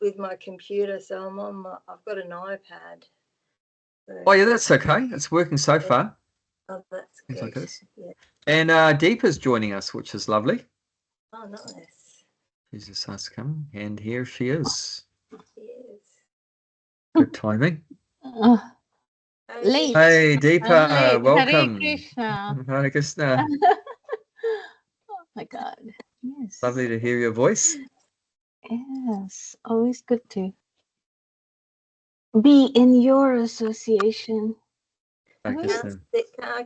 with my computer, so I'm on I've got an iPad. So. Oh yeah, that's okay. It's working so far. Oh, that's Seems good. like this. Yeah. And Deepa's joining us, which is lovely. Oh, nice. She's just asked to come, and here she is. Yes. Good timing. Late. Hey, Deepa, welcome. Hare Krishna. Hare Krishna. Oh my God. Yes. Lovely to hear your voice. Yes. Always good to be in your association. I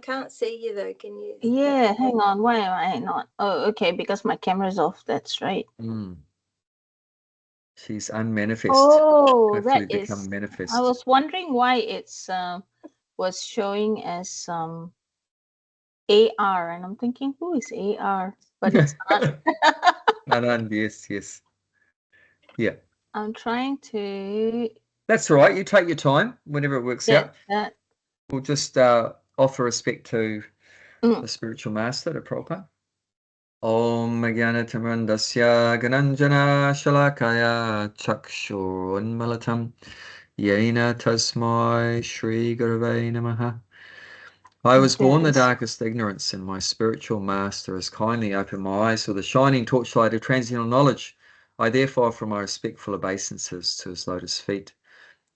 can't see you though. Can you? Yeah, hang on. Why am I not? Oh, okay, because my camera's off. That's right. She's unmanifest. Oh, hopefully that is. become manifest. I was wondering why it's was showing as AR, and I'm thinking, who is AR? But it's not. Anand, yes. Yeah. I'm trying to. That's all right. You take your time whenever it works out. We'll just offer respect to the spiritual master, the Prabhupada. Om Jnanatamrandasya Gananjana Shalakaya Chakshurunmalatam Yena Tasmai Shri Gurave Namaha. I was born in the darkest ignorance, and my spiritual master has kindly opened my eyes with a shining torchlight of transcendental knowledge. I therefore offer my respectful obeisances to his lotus feet.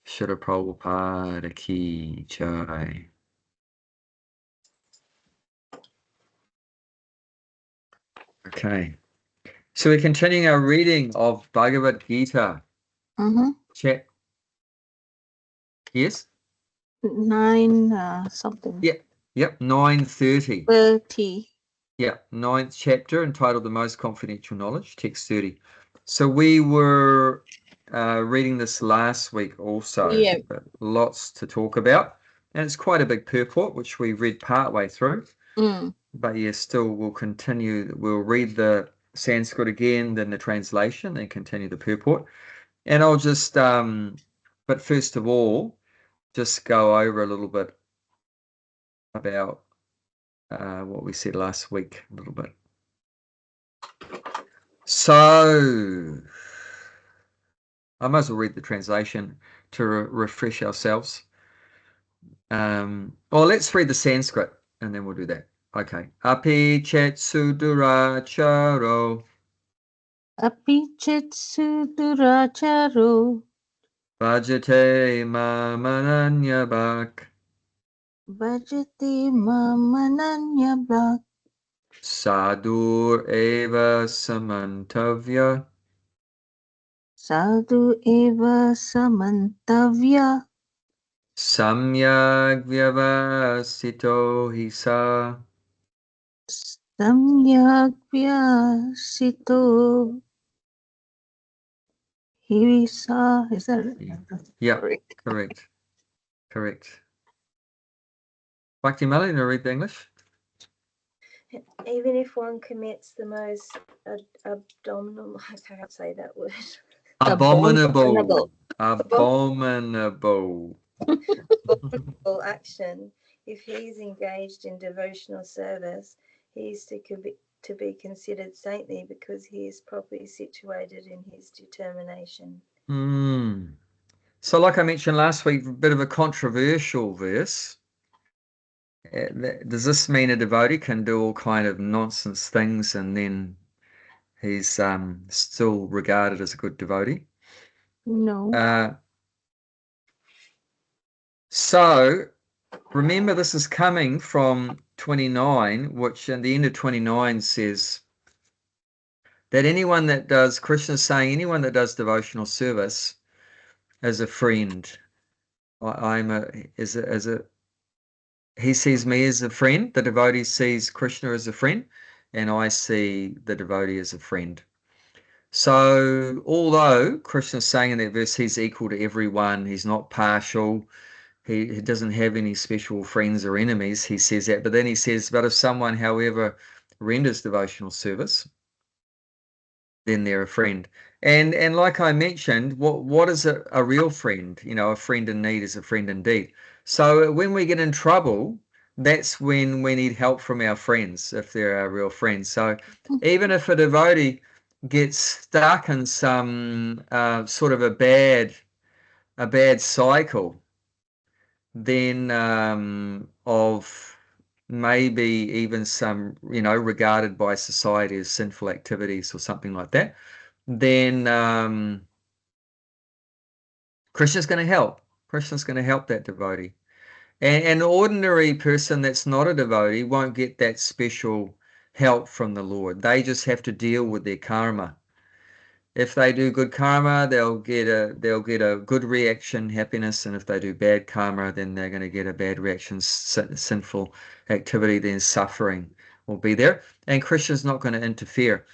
Shri Prabhupada Ki Jai. Okay, so we're continuing our reading of Bhagavad Gita. Chat. Yes? 9 something. Yep, 9:30. 30. Yeah, 9th chapter, entitled The Most Confidential Knowledge, text 30. So we were reading this last week also. Yeah. Lots to talk about. And it's quite a big purport, which we read partway through. But yes, still we'll continue. We'll read the Sanskrit again, then the translation, and continue the purport. And I'll just, but first of all, just go over a little bit about what we said last week a little bit. So I might as well read the translation to refresh ourselves. Well, let's read the Sanskrit and then we'll do that. Okay. Api chet suduracharo. Api chet suduracharo. Bhajate mamananya bhak. Bhajate mamananya bhak. Sadur eva samantavya. Sadhu eva samantavya. Samyak vyavasito hisa. Samyak vyasito hisa. Is that right? Yeah, correct. Bhakti Mali, to read the English? Even if one commits the most abominable, I can't say that word. Abominable action. If he is engaged in devotional service, he is to be considered saintly because he is properly situated in his determination. So like I mentioned last week, a bit of a controversial verse. Does this mean a devotee can do all kind of nonsense things and then he's still regarded as a good devotee? No. So remember, this is coming from 29, which at the end of 29 says that anyone that does, Krishna is saying, anyone that does devotional service as a friend, he sees me as a friend, the devotee sees Krishna as a friend, and I see the devotee as a friend. So although Krishna is saying in that verse he's equal to everyone, he's not partial, he doesn't have any special friends or enemies, he says that, but then he says, but if someone, however, renders devotional service, then they're a friend. And like I mentioned, what is a real friend? You know, a friend in need is a friend indeed. So when we get in trouble, that's when we need help from our friends, if they're our real friends. So even if a devotee gets stuck in some sort of a bad cycle, then of maybe even some, regarded by society as sinful activities or something like that, then Krishna's going to help. Krishna's going to help that devotee. And an ordinary person that's not a devotee won't get that special help from the Lord. They just have to deal with their karma. If they do good karma, they'll get a good reaction, happiness, and if they do bad karma, then they're going to get a bad reaction, sinful activity, then suffering will be there. And Krishna's not going to interfere.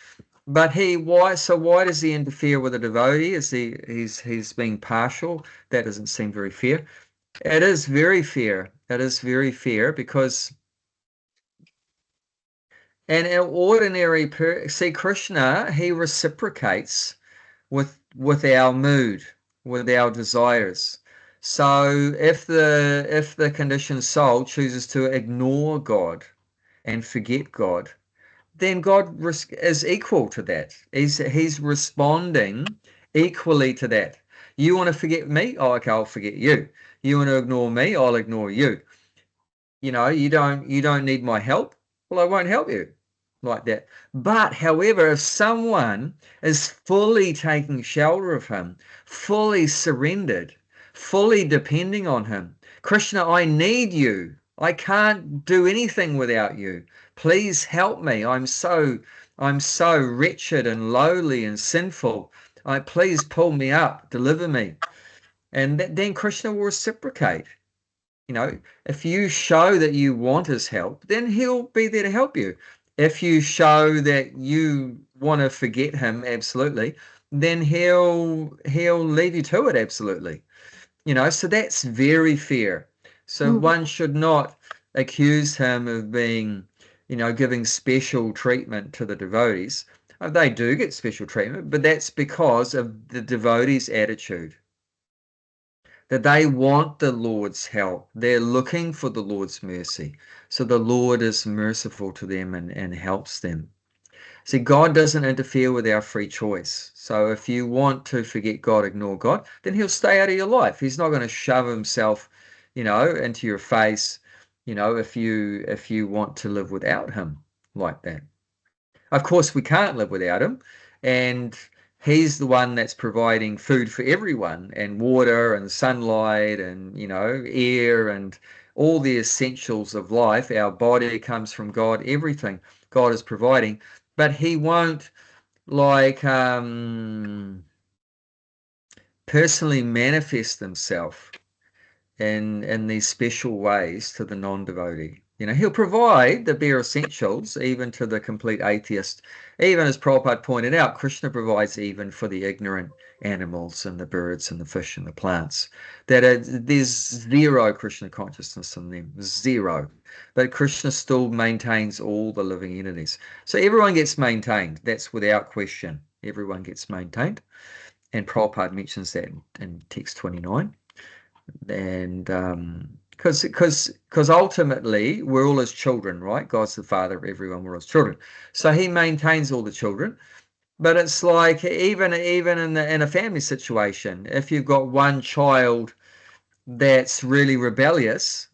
But why does he interfere with a devotee? He's being partial? That doesn't seem very fair. It is very fair. It is very fair because an ordinary see, Krishna, he reciprocates with our mood, with our desires. So if the conditioned soul chooses to ignore God and forget God, then God is equal to that. He's responding equally to that. You want to forget me? Oh, okay, I'll forget you. You want to ignore me? I'll ignore you. You don't need my help. Well, I won't help you like that. But however, if someone is fully taking shelter of him, fully surrendered, fully depending on him, Krishna, I need you. I can't do anything without you. Please help me. I'm so wretched and lowly and sinful. Please pull me up, deliver me. And then Krishna will reciprocate. If you show that you want his help, then he'll be there to help you. If you show that you want to forget him, absolutely, then he'll leave you to it, absolutely. So that's very fair. So one should not accuse him of being, giving special treatment to the devotees. They do get special treatment, but that's because of the devotee's attitude. That they want the Lord's help. They're looking for the Lord's mercy. So the Lord is merciful to them and helps them. See, God doesn't interfere with our free choice. So if you want to forget God, ignore God, then he'll stay out of your life. He's not going to shove himself, into your face, if you want to live without him like that. Of course, we can't live without him. And he's the one that's providing food for everyone, and water and sunlight and, air and all the essentials of life. Our body comes from God. Everything God is providing, but he won't personally manifest himself in these special ways to the non-devotee. He'll provide the bare essentials even to the complete atheist. Even as Prabhupada pointed out, Krishna provides even for the ignorant animals and the birds and the fish and the plants. There's zero Krishna consciousness in them, zero. But Krishna still maintains all the living entities. So everyone gets maintained. That's without question. Everyone gets maintained. And Prabhupada mentions that in text 29. And because ultimately we're all his children, right? God's the father of everyone, we're his children. So he maintains all the children. But it's like even in a family situation, if you've got one child that's really rebellious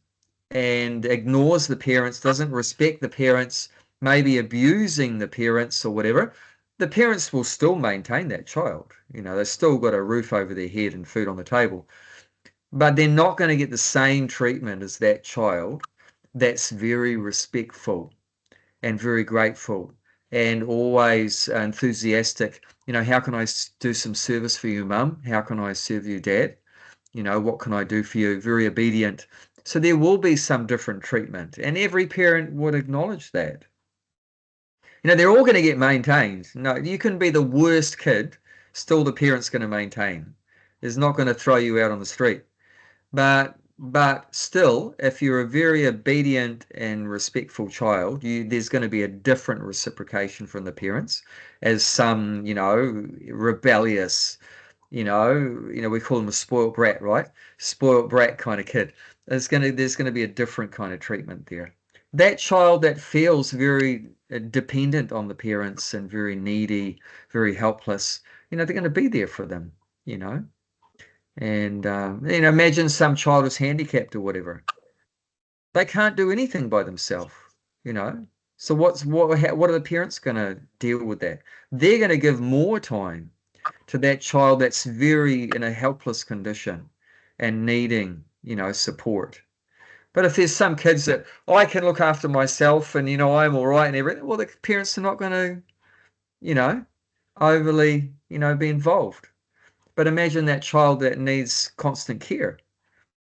and ignores the parents, doesn't respect the parents, maybe abusing the parents or whatever, the parents will still maintain that child. They've still got a roof over their head and food on the table. But they're not going to get the same treatment as that child that's very respectful and very grateful and always enthusiastic. How can I do some service for you, Mum? How can I serve you, Dad? What can I do for you? Very obedient. So there will be some different treatment, and every parent would acknowledge that. They're all going to get maintained. No, you can be the worst kid, still the parent's going to maintain. It's not going to throw you out on the street. But still, if you're a very obedient and respectful child, there's going to be a different reciprocation from the parents as some, rebellious, we call them a spoiled brat, right? Spoiled brat kind of kid. There's going to be a different kind of treatment there. that child that feels very dependent on the parents and very needy, very helpless, they're going to be there for them, and imagine some child is handicapped or whatever. They can't do anything by themselves, so what are the parents going to deal with that? They're going to give more time to that child that's very in a helpless condition and needing, support. But if there's some kids that I can look after myself and, I'm all right and everything, well, the parents are not going to, overly, be involved. But imagine that child that needs constant care.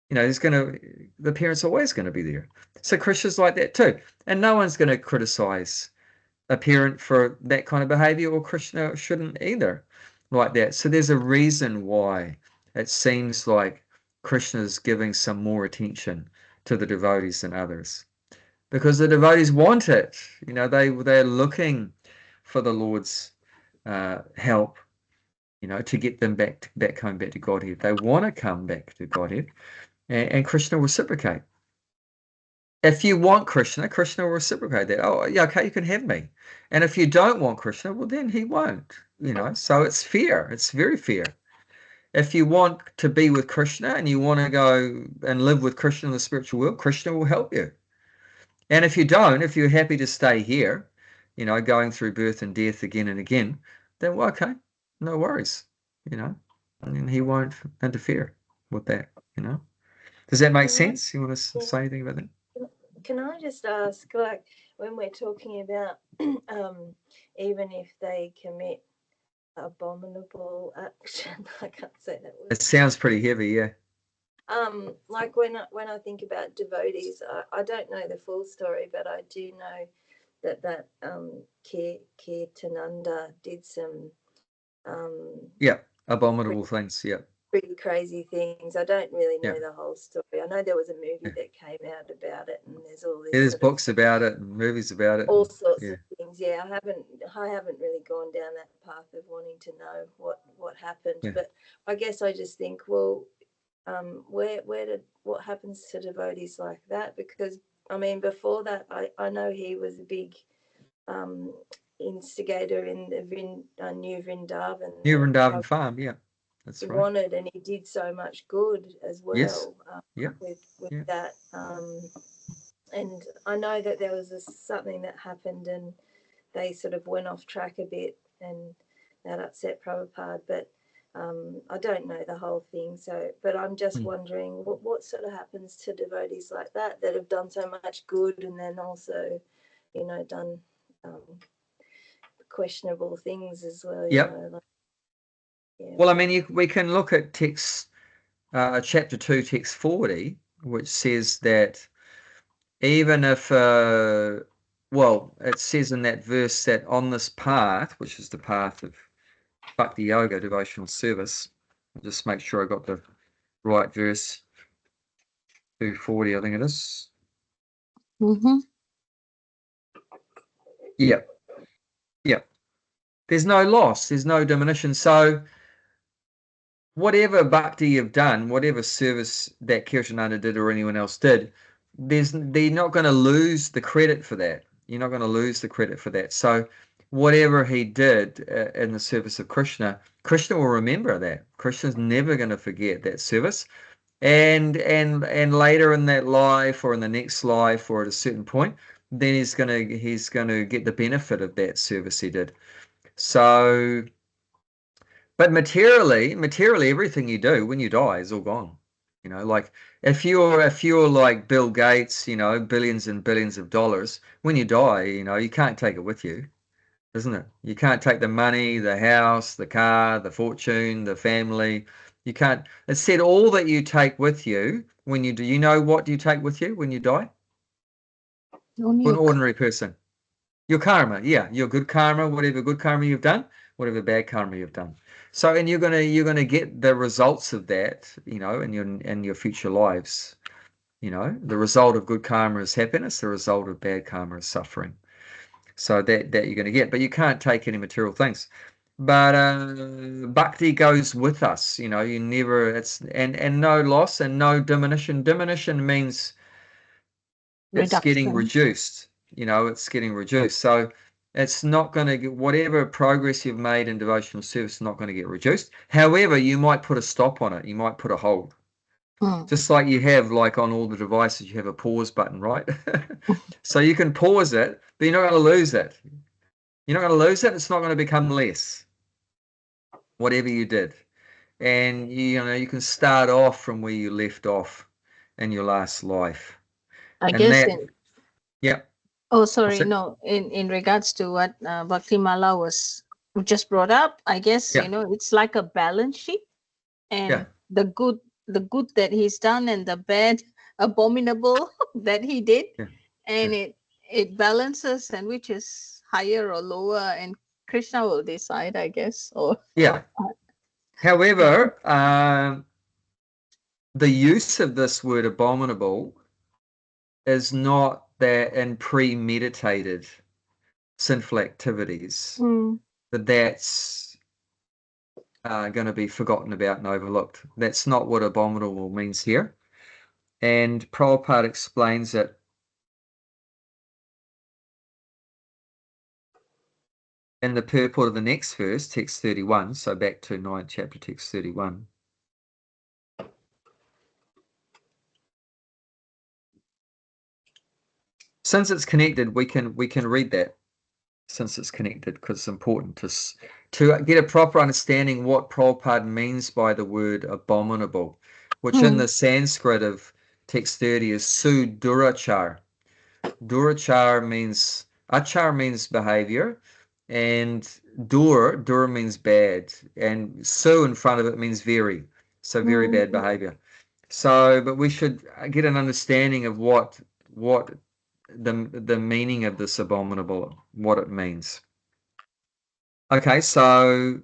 The parents are always going to be there. So Krishna's like that too. And no one's going to criticize a parent for that kind of behavior, or Krishna shouldn't either like that. So there's a reason why it seems like Krishna's giving some more attention to the devotees than others, because the devotees want it. They're looking for the Lord's help, to get them back home, back to Godhead. They want to come back to Godhead, and Krishna will reciprocate. If you want Krishna, Krishna will reciprocate that. Oh, yeah, okay, you can have me. And if you don't want Krishna, well, then he won't. So it's fair. It's very fair. If you want to be with Krishna and you want to go and live with Krishna in the spiritual world, Krishna will help you. And if you don't, if you're happy to stay here, going through birth and death again and again, then well, okay, no worries, and he won't interfere with that, Does that make sense? You want to say anything about that? Can I just ask, like, when we're talking about even if they commit abominable action, I can't say that word. It sounds pretty heavy, yeah. Like when I think about devotees, I don't know the full story, but I do know that Kirtananda did some abominable things, pretty crazy things. I don't really know the whole story. I know there was a movie that came out about it, and there's all this. There's books about it and movies about it. All sorts of things. Yeah, I haven't really gone down that path of wanting to know what happened. Yeah. But I guess I just think, well, what happens to devotees like that? Because I mean, before that, I know he was a big instigator in the New Vrindavan. New Vrindavan farm, yeah. That's right. Wanted, and he did so much good as well. Yes. With that, and I know that there was something that happened, and they sort of went off track a bit, and that upset Prabhupada. But I don't know the whole thing. So, but I'm just wondering what sort of happens to devotees like that have done so much good, and then also, done questionable things as well. Well, I mean, we can look at text, chapter 2, text 40, which says that even if, it says in that verse that on this path, which is the path of Bhakti Yoga, devotional service, I'll just make sure I got the right verse, 240, I think it is. Yeah. There's no loss, there's no diminution. So whatever bhakti you've done, whatever service that Kirtananda did or anyone else did, they're not going to lose the credit for that. You're not going to lose the credit for that. So whatever he did in the service of Krishna, Krishna will remember that. Krishna's never going to forget that service. And later in that life or in the next life or at a certain point, then he's going to get the benefit of that service he did. So, but materially, everything you do when you die is all gone. Like if you're like Bill Gates, billions and billions of dollars, when you die, you can't take it with you, isn't it? You can't take the money, the house, the car, the fortune, the family. You can't. It said all that you take with you when you do. What do you take with you when you die? An ordinary person. Your karma, your good karma, whatever good karma you've done, whatever bad karma you've done. So, and you're gonna get the results of that, in your future lives. The result of good karma is happiness. The result of bad karma is suffering. So that you're going to get, but you can't take any material things. But bhakti goes with us. You never. And no loss and no diminution. Diminution means it's getting reduced. You know, it's getting reduced. So it's not going to get, whatever progress you've made in devotional service is not going to get reduced. However, you might put a stop on it. You might put a hold. Just like you have, like on all the devices, you have a pause button, right? So you can pause it, but you're not going to lose it. You're not going to lose it. It's not going to become less, whatever you did. And you know, you can start off from where you left off in your last life. I guess. Yeah. Oh, sorry. No, in regards to what Bhakti Mala was just brought up, I guess, you know, it's like a balance sheet, and the good that he's done and the bad, abominable that he did, and it balances, and which is higher or lower, and Krishna will decide, I guess. Or However, the use of this word abominable is not that in premeditated sinful activities that that's going to be forgotten about and overlooked. That's not what abominable means here. And Prabhupada explains it in the purport of the next verse, text 31. So back to 9th chapter, text 31. Since it's connected, we can read that. Since it's connected, because it's important to get a proper understanding what Prabhupada means by the word abominable, which in the Sanskrit of text 30 is sudurachar. Durachar means, achar means behavior, and dur means bad, and su in front of it means very, so very bad behavior. So, but we should get an understanding of what the meaning of this abominable, what it means. Okay, so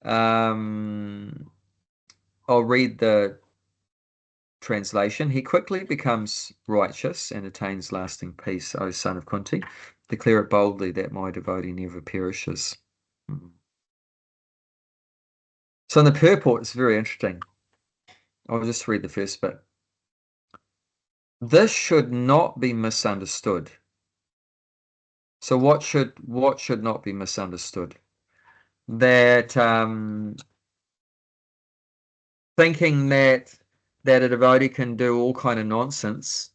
I'll read the translation. He quickly becomes righteous and attains lasting peace, O son of Kunti. Declare it boldly that my devotee never perishes. So in the purport, it's very interesting. I'll just read the first bit. This should not be misunderstood. So what should not be misunderstood? That thinking that a devotee can do all kind of nonsense,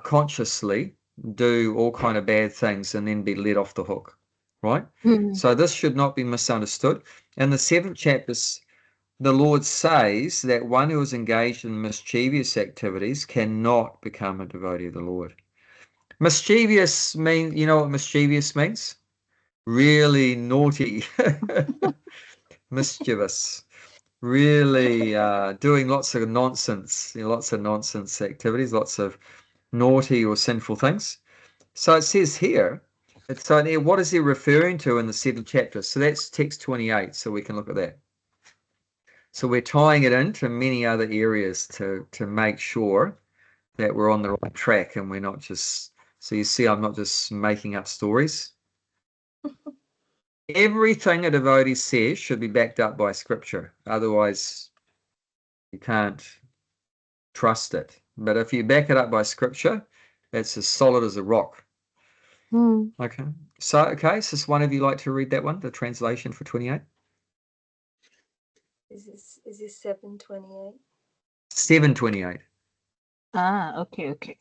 consciously do all kind of bad things and then be let off the hook, right? So this should not be misunderstood. In the 7th chapter, the Lord says that one who is engaged in mischievous activities cannot become a devotee of the Lord. Mischievous means, you know what mischievous means? Really naughty, mischievous, really doing lots of nonsense, lots of nonsense activities, lots of naughty or sinful things. So it says here, so what is he referring to in the 7th chapter? So that's text 28, so we can look at that. So we're tying it into many other areas to make sure that we're on the right track and we're not just, so you see I'm not just making up stories. Everything a devotee says should be backed up by scripture. Otherwise, you can't trust it. But if you back it up by scripture, it's as solid as a rock. Okay. So does one of you like to read that one, the translation for 28? Is this 728? 728. Okay.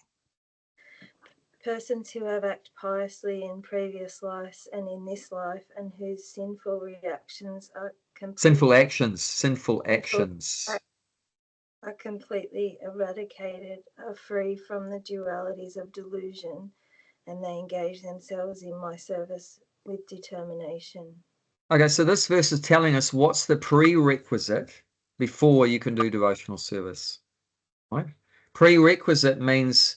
Persons who have acted piously in previous lives and in this life, and whose sinful reactions are sinful actions are completely eradicated, are free from the dualities of delusion, and they engage themselves in my service with determination. Okay, so this verse is telling us what's the prerequisite before you can do devotional service, right? Prerequisite means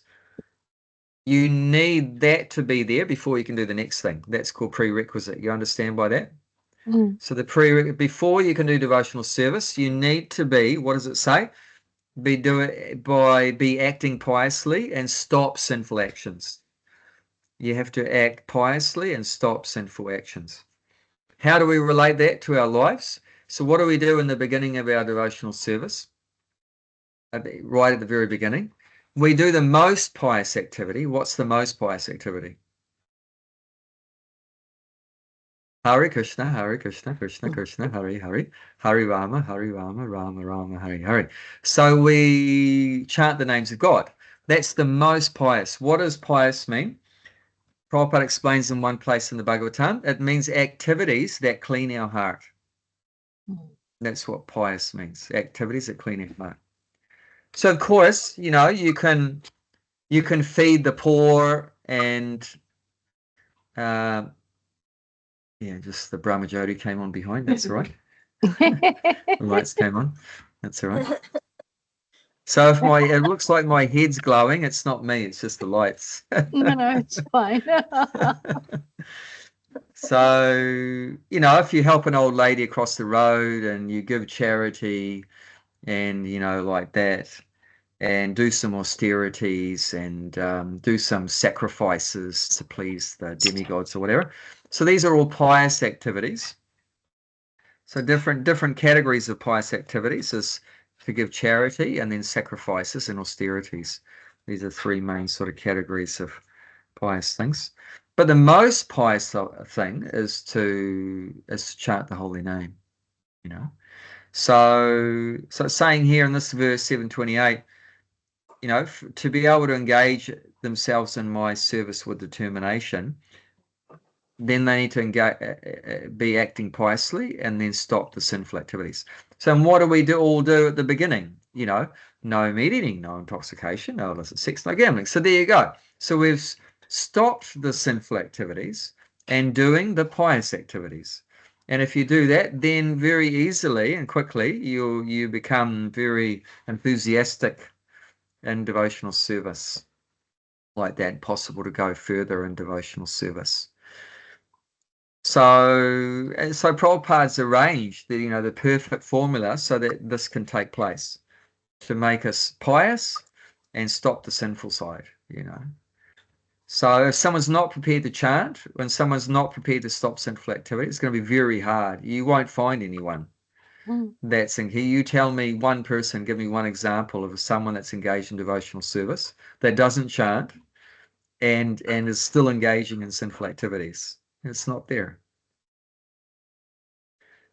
you need that to be there before you can do the next thing. That's called prerequisite. You understand by that? So the before you can do devotional service, you need to be, what does it say? Be acting piously and stop sinful actions. You have to act piously and stop sinful actions. How do we relate that to our lives? So what do we do in the beginning of our devotional service? Right at the very beginning, we do the most pious activity. What's the most pious activity? Hare Krishna, Krishna Krishna, Hare Hare, Hare Rama, Rama Rama, Hare Hare. So we chant the names of God. That's the most pious. What does pious mean? Prabhupada explains in one place in the Bhagavad Gita, it means activities that clean our heart. That's what pious means, activities that clean our heart. So of course, you know, you can feed the poor and yeah, just the Brahmajoti came on behind. That's all right. The lights came on. That's all right. So if it looks like my head's glowing, it's not me. It's just the lights. No, it's fine. So, you know, if you help an old lady across the road and you give charity and, you know, like that, and do some austerities and do some sacrifices to please the demigods or whatever. So these are all pious activities. So different categories of pious activities is to give charity and then sacrifices and austerities. These are three main sort of categories of pious things. But the most pious thing is to chant the holy name, you know. So it's saying here in this verse 728, you know, to be able to engage themselves in my service with determination, then they need to be acting piously and then stop the sinful activities. So what do we all do at the beginning? You know, no meat eating, no intoxication, no illicit sex, no gambling. So there you go. So we've stopped the sinful activities and doing the pious activities. And if you do that, then very easily and quickly you become very enthusiastic in devotional service like that, possible to go further in devotional service. So Prabhupada's arranged the, you know, the perfect formula so that this can take place, to make us pious and stop the sinful side, you know. So if someone's not prepared to chant, when someone's not prepared to stop sinful activity, it's going to be very hard. You won't find anyone that's in here. You tell me one person, give me one example of someone that's engaged in devotional service that doesn't chant and is still engaging in sinful activities. It's not there.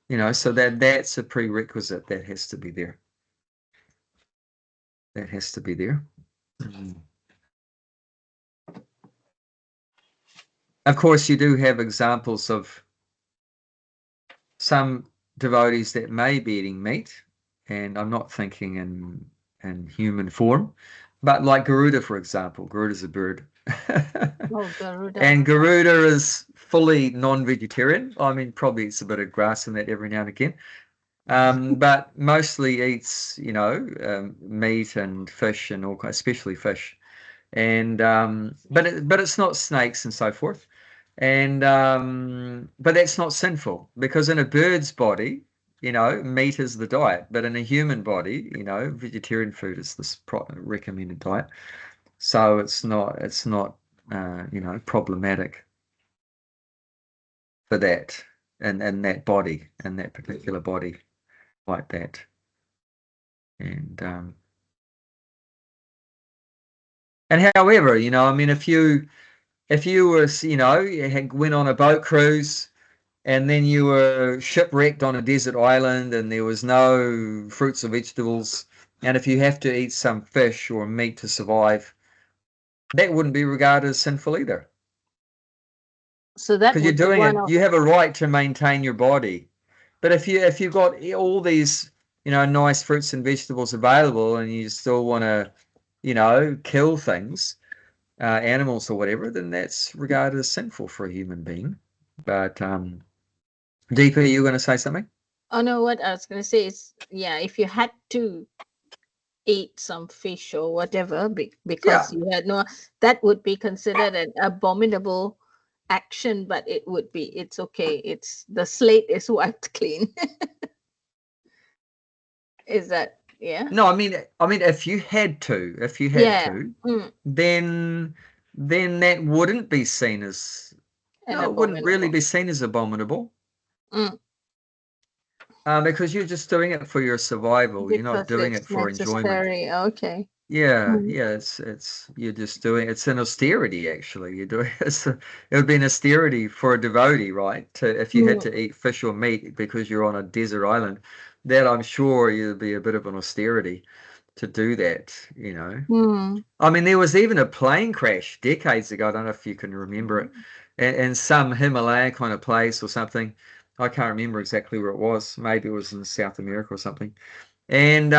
You know, so that's a prerequisite that has to be there. That has to be there. Of course, you do have examples of some devotees that may be eating meat, and I'm not thinking in human form, but like Garuda, for example. Garuda's a bird. Oh, Garuda. And Garuda is fully non-vegetarian. I mean, probably eats a bit of grass in that every now and again. But mostly eats, you know, meat and fish and all kinds, especially fish. And but it's not snakes and so forth. And but that's not sinful, because in a bird's body, you know, meat is the diet, but in a human body, you know, vegetarian food is this recommended diet. So it's not you know, problematic for that and that body, and that particular body like that. And however, you know, I mean, if you were, you know, you went on a boat cruise and then you were shipwrecked on a desert island and there was no fruits or vegetables, and if you have to eat some fish or meat to survive, that wouldn't be regarded as sinful either. So that because you're doing it, you have a right to maintain your body. But if you've got all these, you know, nice fruits and vegetables available, and you still want to, you know, kill things, animals or whatever, then that's regarded as sinful for a human being. But Deepa, you going to say something? Oh no, what I was going to say is, yeah, if you had to eat some fish or whatever because you had no, that would be considered an abominable action, but it's okay. It's the slate is wiped clean. Is that No, I mean if you had to, then that wouldn't be seen as it wouldn't really be seen as abominable. Because you're just doing it for your survival. You're not doing it for enjoyment. Okay. Yeah, it's you're just doing it's an austerity actually. You're doing it would be an austerity for a devotee, right? To if you had to eat fish or meat because you're on a desert island, that I'm sure you'd be a bit of an austerity to do that, you know. I mean, there was even a plane crash decades ago. I don't know if you can remember it, in some Himalaya kind of place or something. I can't remember exactly where it was. Maybe it was in South America or something. And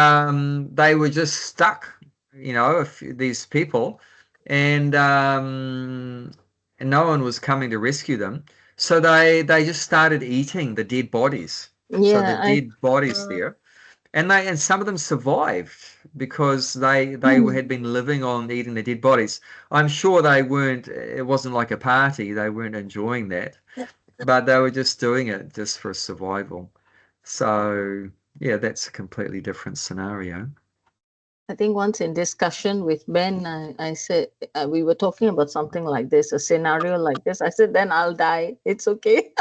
they were just stuck, you know, these people, and no one was coming to rescue them. So they just started eating the dead bodies. So the dead bodies there, and some of them survived because they had been living on eating the dead bodies. I'm sure they weren't. It wasn't like a party. They weren't enjoying that, but they were just doing it just for survival. So yeah, that's a completely different scenario. I think once in discussion with Ben, I said we were talking about something like this, a scenario like this. I said, then I'll die. It's okay.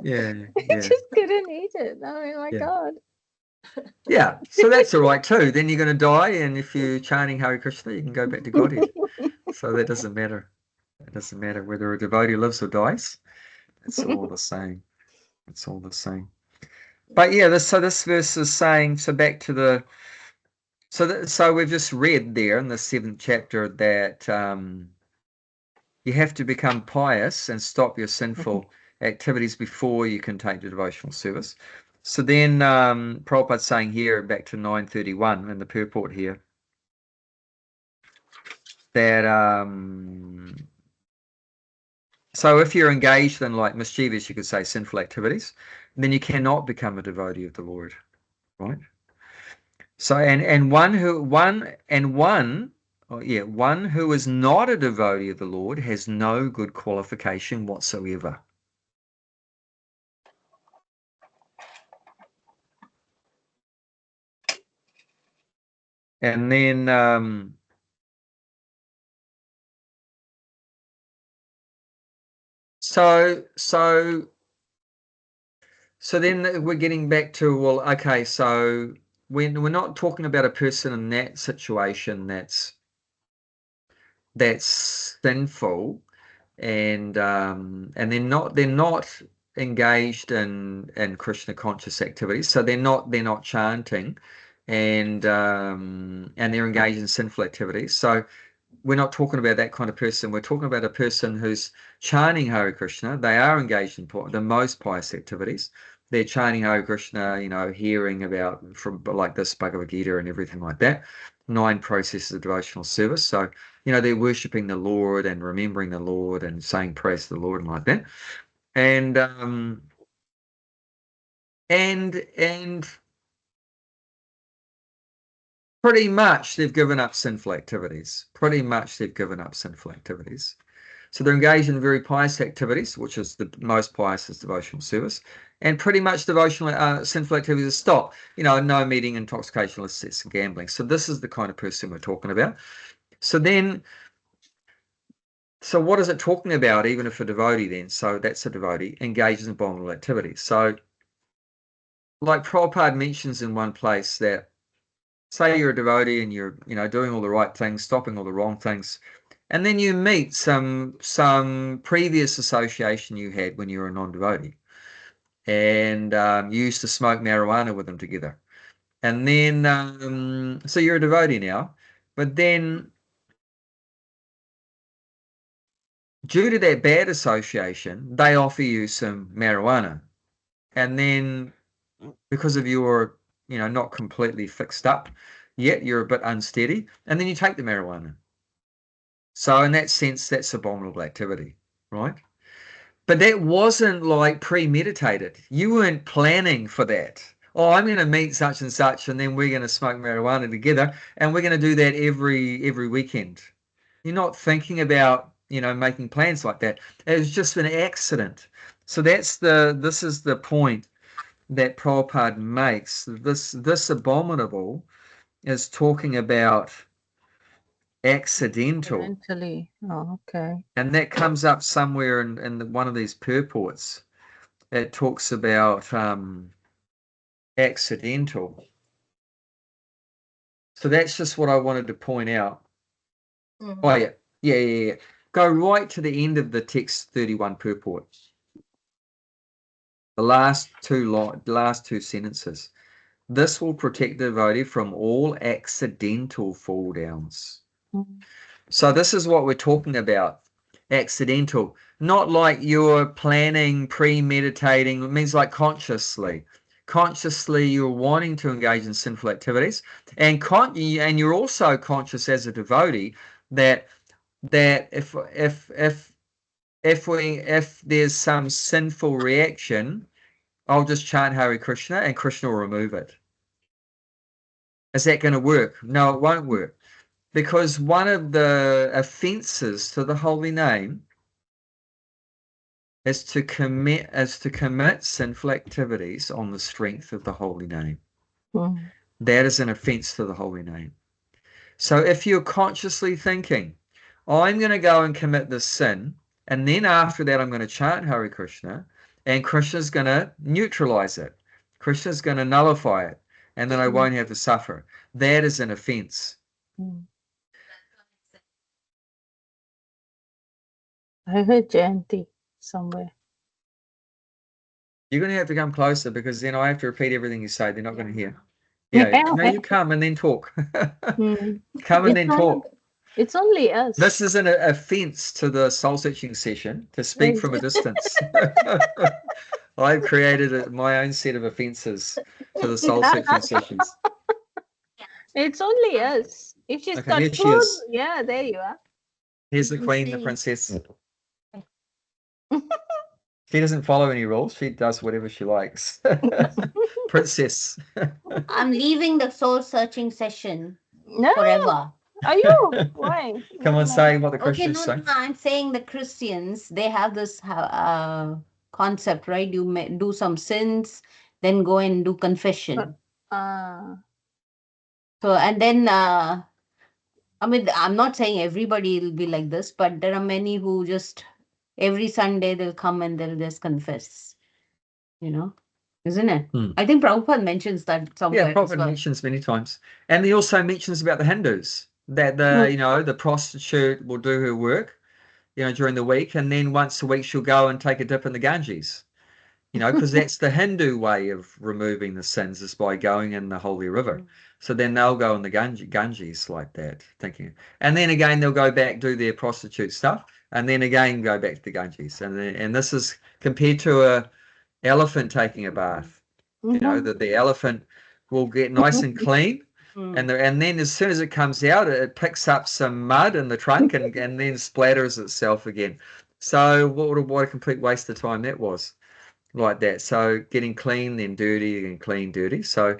Yeah. I just couldn't eat it. I mean, my God. Yeah, so that's all right too. Then you're going to die, and if you're chanting Hare Krishna, you can go back to Godhead. So that doesn't matter. It doesn't matter whether a devotee lives or dies. It's all the same. It's all the same. But yeah, this verse is saying, so back to the, so we've just read there in the 7th chapter that you have to become pious and stop your sinful activities before you can take the devotional service. So then Prabhupada's saying here, back to 931 in the purport here, that so if you're engaged in like mischievous, you could say sinful activities, then you cannot become a devotee of the Lord, right? So one who is not a devotee of the Lord has no good qualification whatsoever. And then so then we're getting back to, well, okay, so when we're not talking about a person in that situation that's sinful, and they're not engaged in Krishna conscious activities, so they're not chanting, and they're engaged in sinful activities. So we're not talking about that kind of person. We're talking about a person who's chanting Hare Krishna. They are engaged in the most pious activities. They're chanting Hare Krishna, you know, hearing about from like this Bhagavad Gita and everything like that. 9 processes of devotional service. So, you know, they're worshipping the Lord and remembering the Lord and saying praise to the Lord and like that. And pretty much they've given up sinful activities. So they're engaged in very pious activities, which is the most pious is devotional service, and pretty much devotional sinful activities are stopped. You know, no meeting, intoxication, excess, and gambling. So this is the kind of person we're talking about. So what is it talking about? Even if a devotee, then, so that's a devotee engages in abominable activities. So, like Prabhupada mentions in one place that, say you're a devotee and you're, you know, doing all the right things, stopping all the wrong things, and then you meet some previous association you had when you were a non-devotee, and you used to smoke marijuana with them together, and then so you're a devotee now, but then due to that bad association, they offer you some marijuana, and then because of your, you know, not completely fixed up yet, you're a bit unsteady, and then you take the marijuana. So in that sense, that's abominable activity, right? But that wasn't like premeditated. You weren't planning for that. Oh, I'm going to meet such and such, and then we're going to smoke marijuana together, and we're going to do that every weekend. You're not thinking about, you know, making plans like that. It was just an accident. So this is the point that Prabhupada makes. This abominable is talking about accidental. Accidentally. Oh, okay. And that comes up somewhere in one of these purports. It talks about accidental. So that's just what I wanted to point out. Mhm. Oh, yeah. Go right to the end of the text 31 purport. The last two sentences. This will protect the devotee from all accidental fall downs. So this is what we're talking about. Accidental. Not like you're planning, premeditating. It means like consciously. Consciously, you're wanting to engage in sinful activities. And you're also conscious as a devotee that if there's some sinful reaction, I'll just chant Hare Krishna and Krishna will remove it. Is that going to work? No, it won't work. Because one of the offenses to the holy name is to commit sinful activities on the strength of the holy name. That is an offense to the holy name. So if you're consciously thinking, I'm going to go and commit this sin, and then after that I'm going to chant Hare Krishna, and Krishna's going to neutralize it. Krishna's going to nullify it, and then I won't have to suffer. That is an offense. I heard Jayanti somewhere. You're going to have to come closer because then I have to repeat everything you say. They're not going to hear. Yeah, no, you come and then talk. Come and then talk. It's only us. This is an offense to the soul-searching session to speak from a distance. I've created my own set of offenses to the soul-searching sessions. It's only us. If she's got here she food, is. yeah, there you are. Here's the queen, the princess. She doesn't follow any rules. She does whatever she likes. Princess. I'm leaving the soul-searching session No, forever. are you? Why? Come on, say what the Okay, Christians say. no, I'm saying the Christians, they have this concept, right? You may do some sins, then go and do confession. So, and then, I mean, I'm not saying everybody will be like this, but there are many who just every Sunday they'll come and they'll just confess, isn't it? I think Prabhupada mentions that somewhere. Yeah, Prabhupada mentions many times. And he also mentions about the Hindus, that the prostitute will do her work, during the week, and then once a week she'll go and take a dip in the Ganges, because that's the Hindu way of removing the sins is by going in the holy river. So then they'll go in the Ganges like that, thinking. And then again, they'll go back, do their prostitute stuff, and then again go back to the Ganges. And this is compared to a elephant taking a bath. That the elephant will get nice and clean, and then as soon as it comes out, it picks up some mud in the trunk and then splatters itself again. So what a complete waste of time that was, like that. So getting clean, then dirty, and clean, dirty. So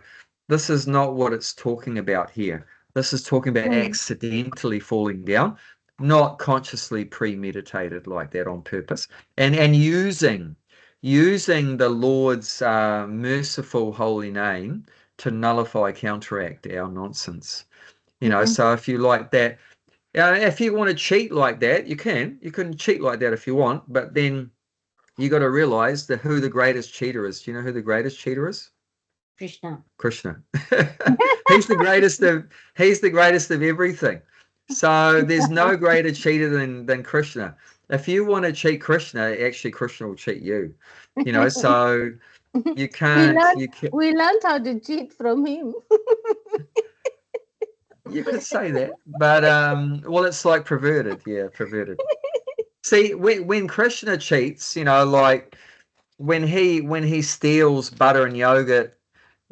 this is not what it's talking about here. This is talking about accidentally falling down, not consciously premeditated like that on purpose, and using the Lord's merciful holy name to nullify, counteract our nonsense. So if you like that, if you want to cheat like that, you can cheat like that if you want, but then you got to realize who the greatest cheater is. Do you know who the greatest cheater is? Krishna. He's the greatest of everything. So there's no greater cheater than Krishna. If you want to cheat Krishna, actually Krishna will cheat you. So you can't. We learned how to cheat from him. You could say that, but well, it's like perverted. Yeah, perverted. See, when Krishna cheats, like when he steals butter and yogurt,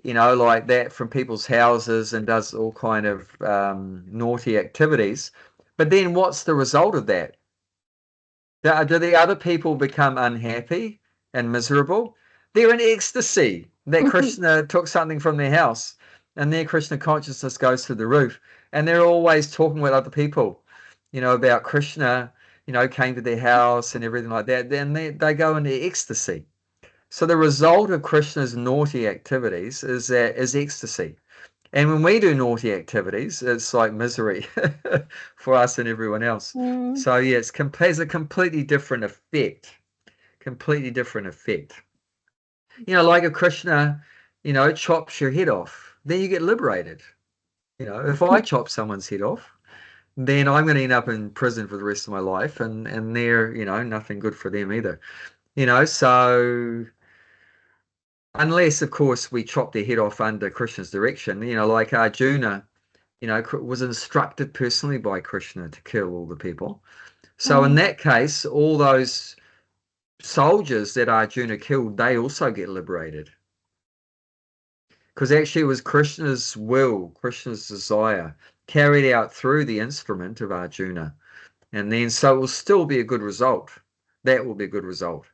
like that from people's houses and does all kind of naughty activities. But then what's the result of that? Do the other people become unhappy and miserable? They're in ecstasy that Krishna took something from their house, and their Krishna consciousness goes through the roof. And they're always talking with other people, about Krishna, came to their house and everything like that. Then they go into ecstasy. So the result of Krishna's naughty activities is ecstasy. And when we do naughty activities, it's like misery for us and everyone else. So yeah, it's a completely different effect. Like if Krishna, chops your head off, then you get liberated. You know, if I chop someone's head off, then I'm going to end up in prison for the rest of my life, and they're, you know, nothing good for them either. You know, so unless, of course, we chop their head off under Krishna's direction, you know, like Arjuna, you know, was instructed personally by Krishna to kill all the people. So in that case, all those soldiers that Arjuna killed, they also get liberated. Because actually it was Krishna's will, Krishna's desire, carried out through the instrument of Arjuna. And then, so it will still be a good result. That will be a good result.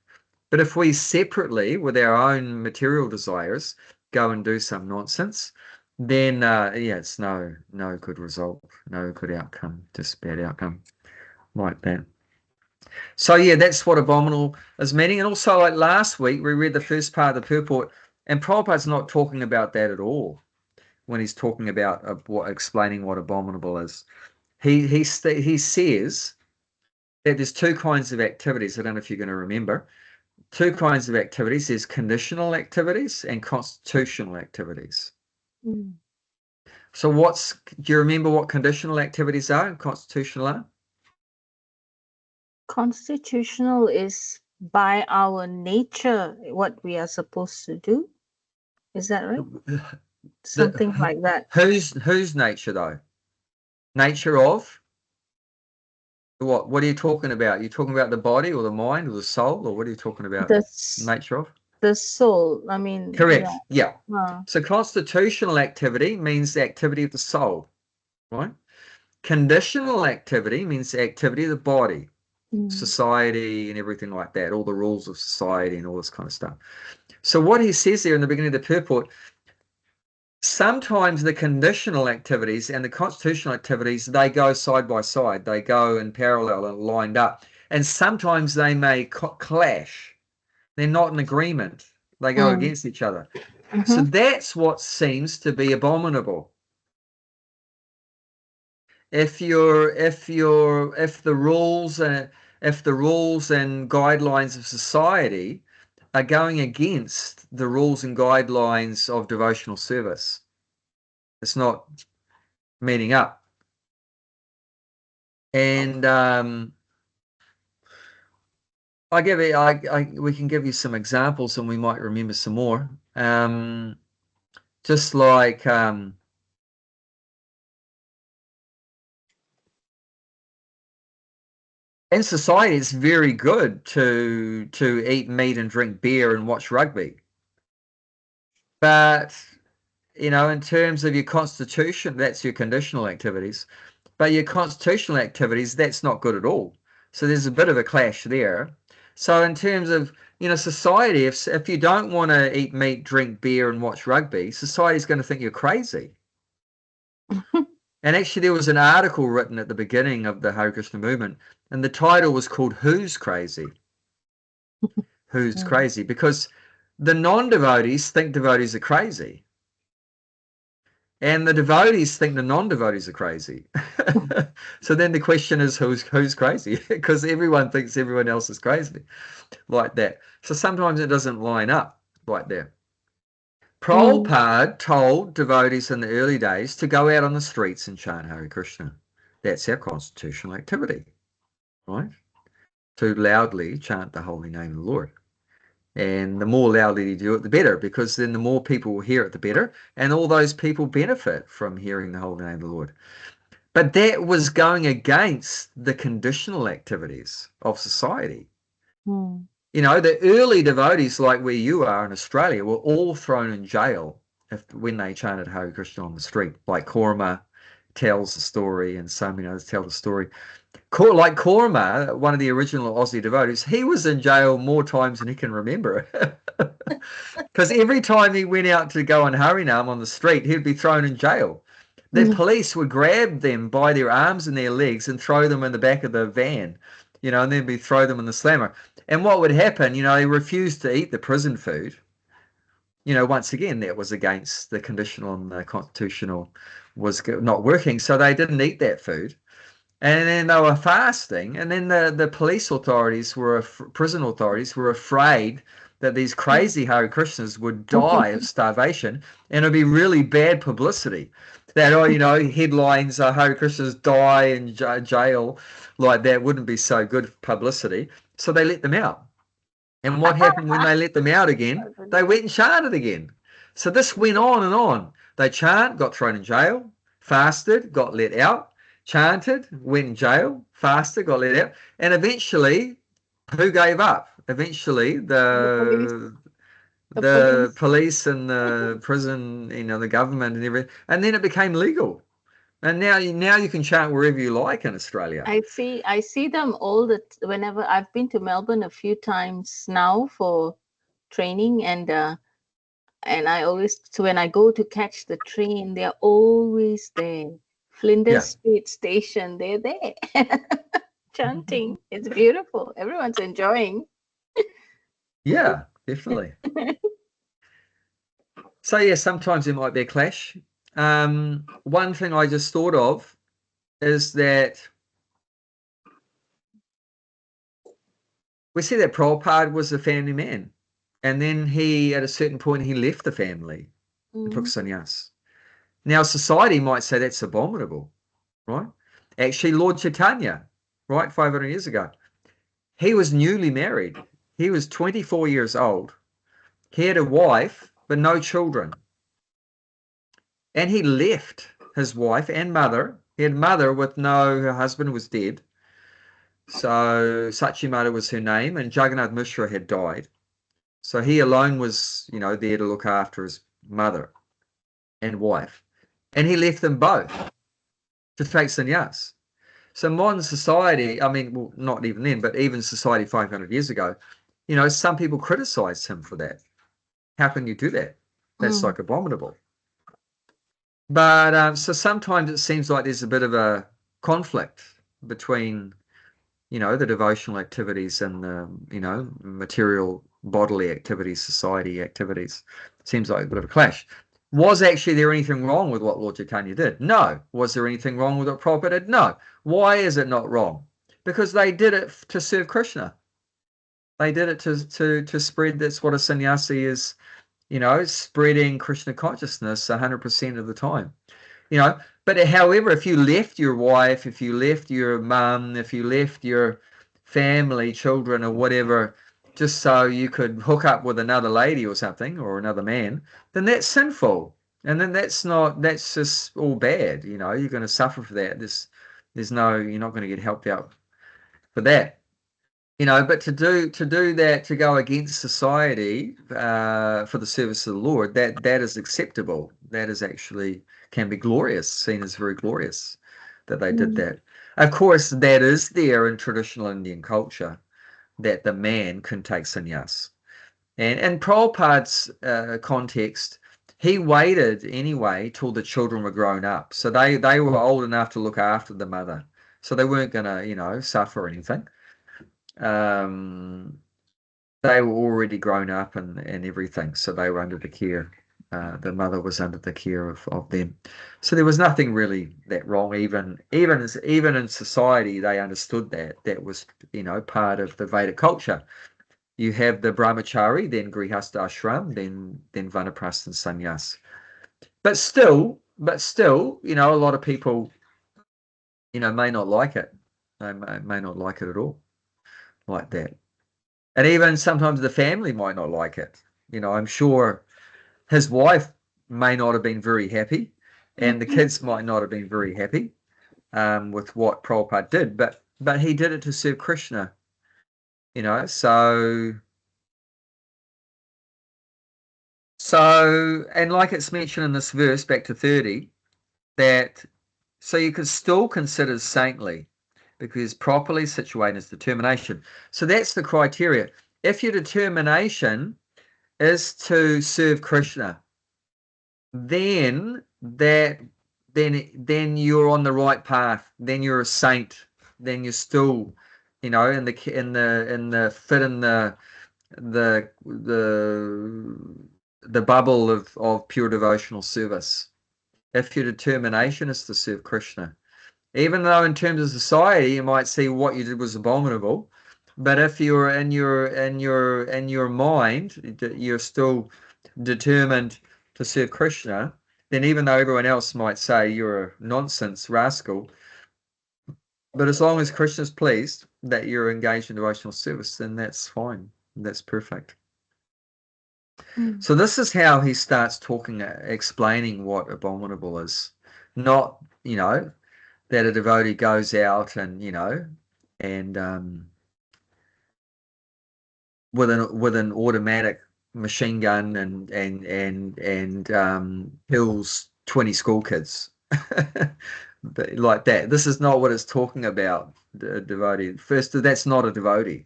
But if we separately, with our own material desires, go and do some nonsense, then, yeah, it's no good result, no good outcome, just bad outcome like that. So, yeah, that's what abominable is meaning. And also, like last week, we read the first part of the purport, and Prabhupada's not talking about that at all when he's talking about explaining what abominable is. He says that there's two kinds of activities. I don't know if you're going to remember. Two kinds of activities. There's conditional activities and constitutional activities. So do you remember what conditional activities are and constitutional are? Constitutional is by our nature what we are supposed to do. Is that right? Something like that. Whose nature though? Nature of what? What are you talking about? You're talking about the body or the mind or the soul, or what are you talking about? Nature of? The soul. I mean, correct. Yeah. So constitutional activity means the activity of the soul, right? Conditional activity means the activity of the body, society and everything like that, all the rules of society and all this kind of stuff. So what he says there in the beginning of the purport, sometimes the conditional activities and the constitutional activities, they go side by side. They go in parallel and lined up. And sometimes they may clash. They're not in agreement. They go against each other. So that's what seems to be abominable. If the rules and guidelines of society are going against the rules and guidelines of devotional service, it's not meeting up. And we can give you some examples, and we might remember some more. Just like in society, it's very good to eat meat and drink beer and watch rugby. But, you know, in terms of your constitution, that's your conditional activities. But your constitutional activities, that's not good at all. So there's a bit of a clash there. So in terms of, you know, society, if you don't want to eat meat, drink beer and watch rugby, society's going to think you're crazy. And actually there was an article written at the beginning of the Hare Krishna movement, and the title was called Who's Crazy? Who's crazy? Because the non-devotees think devotees are crazy. And the devotees think the non-devotees are crazy. So then the question is, who's crazy? Because everyone thinks everyone else is crazy like that. So sometimes it doesn't line up like that. Prabhupada told devotees in the early days to go out on the streets and chant Hare Krishna. That's our constitutional activity, right? To loudly chant the holy name of the Lord. And the more loudly you do it, the better, because then the more people will hear it, the better. And all those people benefit from hearing the holy name of the Lord. But that was going against the conditional activities of society. You know, the early devotees, like where you are in Australia, were all thrown in jail when they chanted Hare Krishna on the street. Like Korma tells the story, and so many others tell the story. Like Korma, one of the original Aussie devotees, he was in jail more times than he can remember. Because every time he went out to go on Harinam on the street, he'd be thrown in jail. The police would grab them by their arms and their legs and throw them in the back of the van, you know, and then throw them in the slammer. And what would happen, you know, they refused to eat the prison food. You know, once again, that was against the conditional and the constitutional was not working. So they didn't eat that food. And then they were fasting. And then the police authorities prison authorities were afraid that these crazy Hare Krishnas would die of starvation, and it'd be really bad publicity. that, oh, you know, headlines, Hare Krishnas die in jail, like that wouldn't be so good publicity. So they let them out. And what happened when they let them out again? They went and chanted again. So this went on and on. They chant, got thrown in jail, fasted, got let out, chanted, went in jail, fasted, got let out. And eventually, who gave up? Eventually, the police and the prison, you know, the government and everything. And then it became legal. And now you can chant wherever you like in Australia. I see them whenever I've been to Melbourne a few times now for training, and I always, so when I go to catch the train, they're always there. Flinders Street Station, they're there chanting. It's beautiful. Everyone's enjoying. Yeah, definitely. So yeah, sometimes there might be a clash. One thing I just thought of is that we see that Prabhupada was a family man, and then at a certain point, he left the family and took sannyas. Now, society might say that's abominable, right? Actually, Lord Chaitanya, right, 500 years ago, he was newly married. He was 24 years old. He had a wife, but no children. And he left his wife and mother. He had mother her husband was dead. So Sachimata was her name, and Jagannath Mishra had died. So he alone was, you know, there to look after his mother and wife. And he left them both to take sannyas. So modern society, I mean, well, not even then, but even society 500 years ago, you know, some people criticized him for that. How can you do that? That's like abominable. But so sometimes it seems like there's a bit of a conflict between, you know, the devotional activities and the, you know, material bodily activities, society activities. It seems like a bit of a clash. Was actually there anything wrong with what Lord Chaitanya did? No. Was there anything wrong with what Prabhupada did? No. Why is it not wrong? Because they did it to serve Krishna. They did it to spread. That's what a sannyasi is, you know, spreading Krishna consciousness 100% of the time. You know, but however, if you left your wife, if you left your mum, if you left your family, children or whatever, just so you could hook up with another lady or something, or another man, then that's sinful. And then that's just all bad. You know, you're going to suffer for that. You're not going to get helped out for that. You know, but to do that, to go against society for the service of the Lord, that is acceptable. That is actually can be glorious, seen as very glorious that they did that. Of course, that is there in traditional Indian culture, that the man can take sannyas. And in Prabhupada's context, he waited anyway till the children were grown up. So they were old enough to look after the mother. So they weren't going to, you know, suffer or anything. They were already grown up and everything. So they were under the care. The mother was under the care of them. So there was nothing really that wrong. Even in society, they understood that was, you know, part of the Vedic culture. You have the brahmachari, then grihastha ashram, then vanaprastha and sannyas. But still, you know, a lot of people, you know, may not like it. They may not like it at all, like that. And even sometimes the family might not like it. You know, I'm sure his wife may not have been very happy, and the kids might not have been very happy with what Prabhupada did, but he did it to serve Krishna. You know, so and like it's mentioned in this verse, back to 30, that so you could still consider saintly because properly situated is determination. So that's the criteria. If your determination is to serve Krishna, then you're on the right path. Then you're a saint. Then you're still, you know, in the fit in the bubble of pure devotional service. If your determination is to serve Krishna, even though in terms of society you might see what you did was abominable, but if you're in your mind, you're still determined to serve Krishna, then even though everyone else might say you're a nonsense rascal, but as long as Krishna's pleased that you're engaged in devotional service, then that's fine. That's perfect. So this is how he starts talking, explaining what abominable is. Not, that a devotee goes out and, and with an automatic machine gun and kills 20 school kids. But like that. This is not what it's talking about, the devotee. First, that's not a devotee.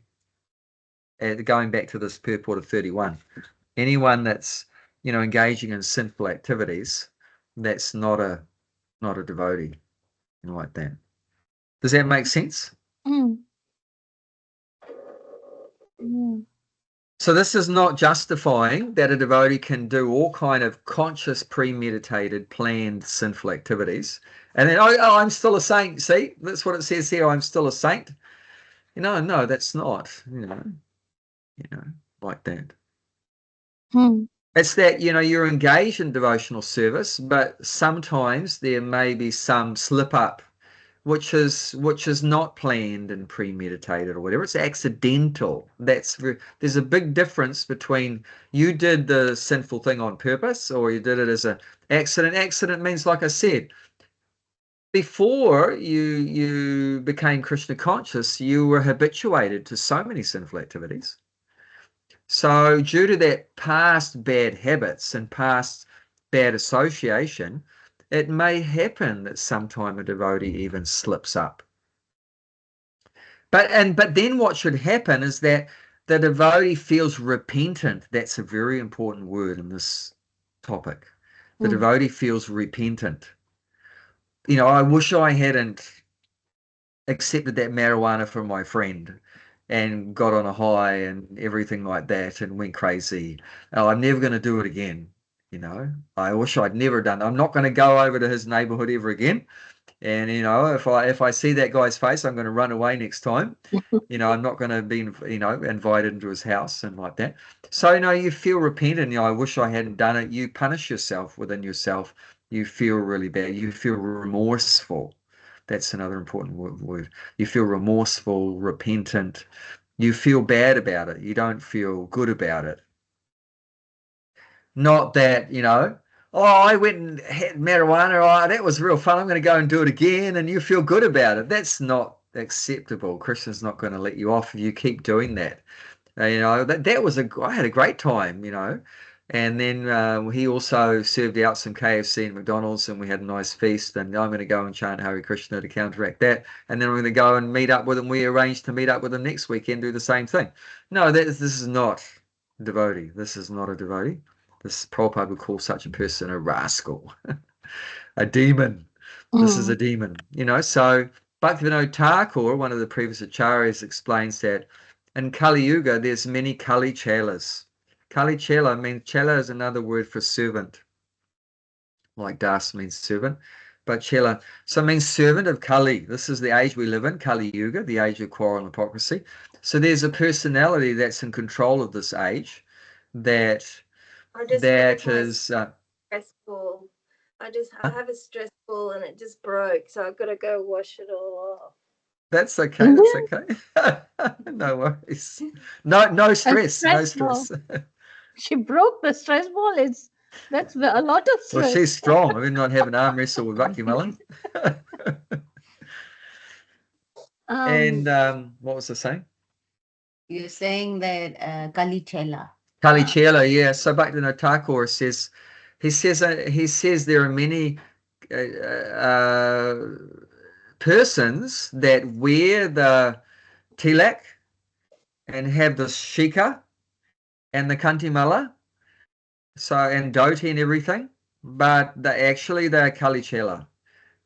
Going back to this purport of 31. Anyone that's, engaging in sinful activities, that's not a devotee. Like that. Does that make sense? So this is not justifying that a devotee can do all kind of conscious, premeditated, planned sinful activities. And then, I'm still a saint. See, that's what it says here. I'm still a saint. No, that's not, like that. It's that, you're engaged in devotional service, but sometimes there may be some slip up, which is not planned and premeditated or whatever. It's accidental. There's a big difference between you did the sinful thing on purpose or you did it as an accident. Accident means, like I said, before you became Krishna conscious, you were habituated to so many sinful activities. So due to that past bad habits and past bad association, it may happen that sometime a devotee even slips up. But then what should happen is that the devotee feels repentant. That's a very important word in this topic. The devotee feels repentant. I wish I hadn't accepted that marijuana from my friend and got on a high and everything like that and went crazy. I'm never going to do it again. I wish I'd never done. I'm not going to go over to his neighborhood ever again. And, if I see that guy's face, I'm going to run away next time. I'm not going to be, invited into his house and like that. So, you feel repentant. I wish I hadn't done it. You punish yourself within yourself. You feel really bad. You feel remorseful. That's another important word. You feel remorseful, repentant. You feel bad about it. You don't feel good about it. Not that, I went and had marijuana. That was real fun. I'm going to go and do it again. And you feel good about it. That's not acceptable. Krishna's not going to let you off if you keep doing that. I had a great time, And then he also served out some KFC and McDonald's, and we had a nice feast. And I'm going to go and chant Hare Krishna to counteract that. And then we're going to go and meet up with him. We arranged to meet up with him next weekend, do the same thing. No, this is not devotee. This is not a devotee. This Prabhupada would call such a person a rascal, a demon. This is a demon, So Bhaktivinoda Thakur, one of the previous acharyas, explains that in Kali Yuga, there's many Kali Chelas. Kali Chela means, Chela is another word for servant, like Das means servant, but Chela, so it means servant of Kali. This is the age we live in, Kali Yuga, the age of quarrel and hypocrisy. So there's a personality that's in control of this age that is stress ball. I have a stress ball and it just broke, so I've got to go wash it all off. That's okay. That's okay. No worries. No stress. No stress. She broke the stress ball. That's a lot of stress. Well, she's strong. I mean, not have an arm wrestle with Bhakti Mullen. And what was I saying? You're saying that Kali Chela. Kali Chela, yeah. So Bhaktivinoda Thakur says, he says there are many persons that wear the tilak and have the shika and the kantimala, and dhoti and everything, but they're Kali Chela.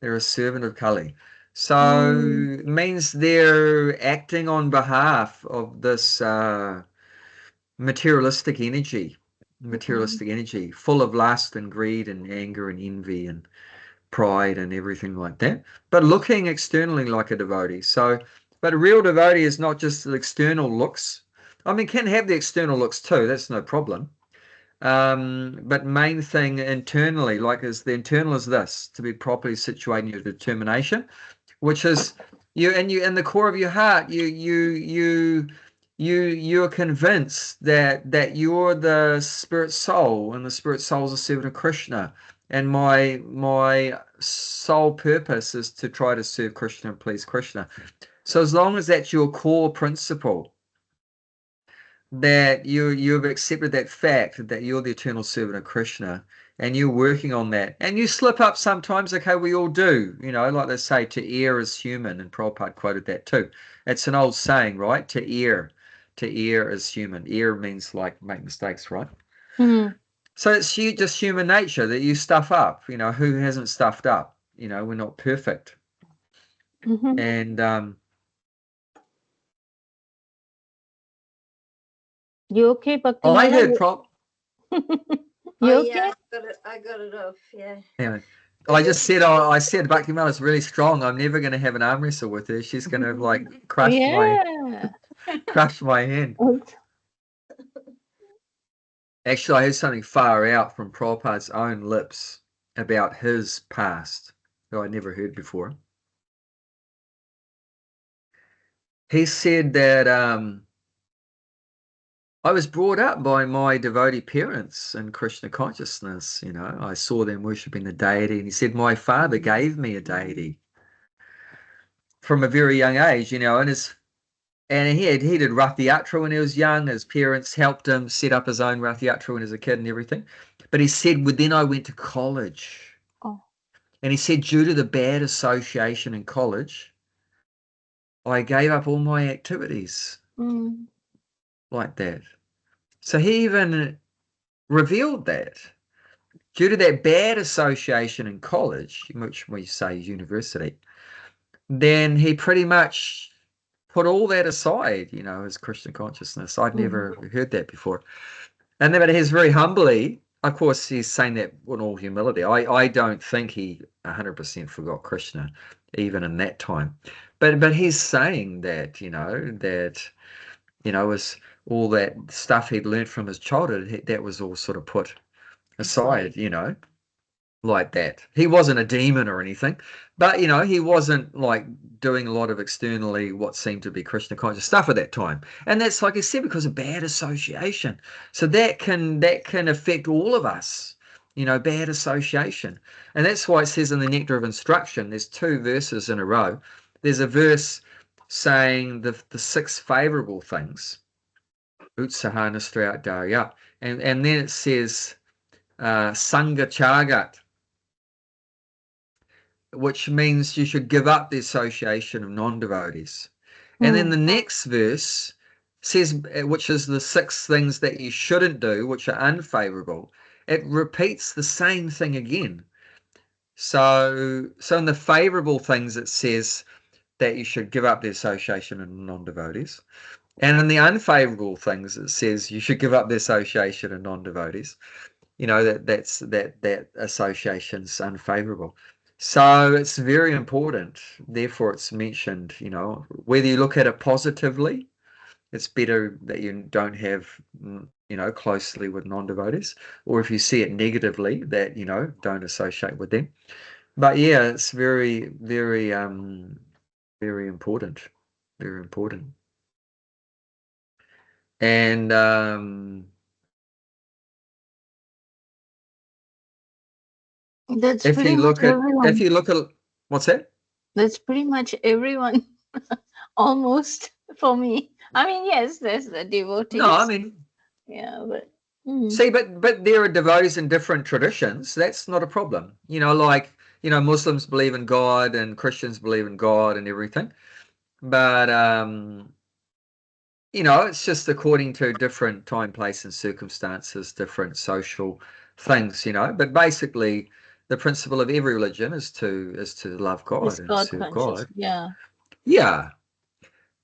They're a servant of Kali. So it means they're acting on behalf of this materialistic energy, full of lust and greed and anger and envy and pride and everything like that, but looking externally like a devotee. So, but a real devotee is not just the external looks. I mean, can have the external looks too, that's no problem. But main thing internally, the internal is this: to be properly situated in your determination, which is you in the core of your heart, you're convinced that you're the spirit soul, and the spirit soul is a servant of Krishna, and my sole purpose is to try to serve Krishna and please Krishna. So as long as that's your core principle, that you've accepted that fact that you're the eternal servant of Krishna, and you're working on that, and you slip up sometimes, okay, we all do, like they say, to err is human, and Prabhupada quoted that too. It's an old saying, right? To err is human. Err means like make mistakes, right? So it's just human nature that you stuff up. Who hasn't stuffed up? We're not perfect. And you okay, Bhakti? I heard You okay? Yeah, I got it off. Yeah. Anyway, I said Bhakti Mala's really strong. I'm never going to have an arm wrestle with her. She's going to like crush my hand. Actually, I heard something far out from Prabhupada's own lips about his past, that I never heard before. He said that I was brought up by my devotee parents in Krishna consciousness. I saw them worshipping the deity, and he said my father gave me a deity from a very young age, and he did Rath Yatra when he was young. His parents helped him set up his own Rath Yatra when he was a kid and everything. But he said, well, then I went to college. Oh. And he said, due to the bad association in college, I gave up all my activities like that. So he even revealed that due to that bad association in college, which we say is university, then he pretty much put all that aside, as Krishna consciousness. I'd never heard that before. And then, but he's very humbly, of course, he's saying that in all humility. I don't think he 100% forgot Krishna, even in that time. But he's saying that, was all that stuff he'd learned from his childhood, that was all sort of put aside, like that. He wasn't a demon or anything, but he wasn't like doing a lot of externally what seemed to be Krishna conscious stuff at that time. And that's, like I said, because of bad association. So that can affect all of us, bad association. And that's why it says in the Nectar of Instruction, there's 2 verses in a row. There's a verse saying the 6 favorable things, Utsahana Strayat Darya, and then it says Sangha Chagat, which means you should give up the association of non-devotees. And then the next verse says, which is the 6 things that you shouldn't do, which are unfavorable. It repeats the same thing again. So in the favorable things, it says that you should give up the association of non-devotees. And in the unfavorable things, it says you should give up the association of non-devotees. That association's unfavorable. So it's very important. Therefore, it's mentioned, whether you look at it positively, it's better that you don't have, closely with non-devotees, or if you see it negatively, that, don't associate with them. But yeah, it's very, very, very important. Very important. And that's if you look at what's that? That's pretty much everyone, almost, for me. I mean, yes, there's the devotees. No, I mean, yeah, but see, but there are devotees in different traditions. That's not a problem. Muslims believe in God and Christians believe in God and everything. But it's just according to different time, place, and circumstances, different social things. But basically, the principle of every religion is to love God and serve God. Yeah.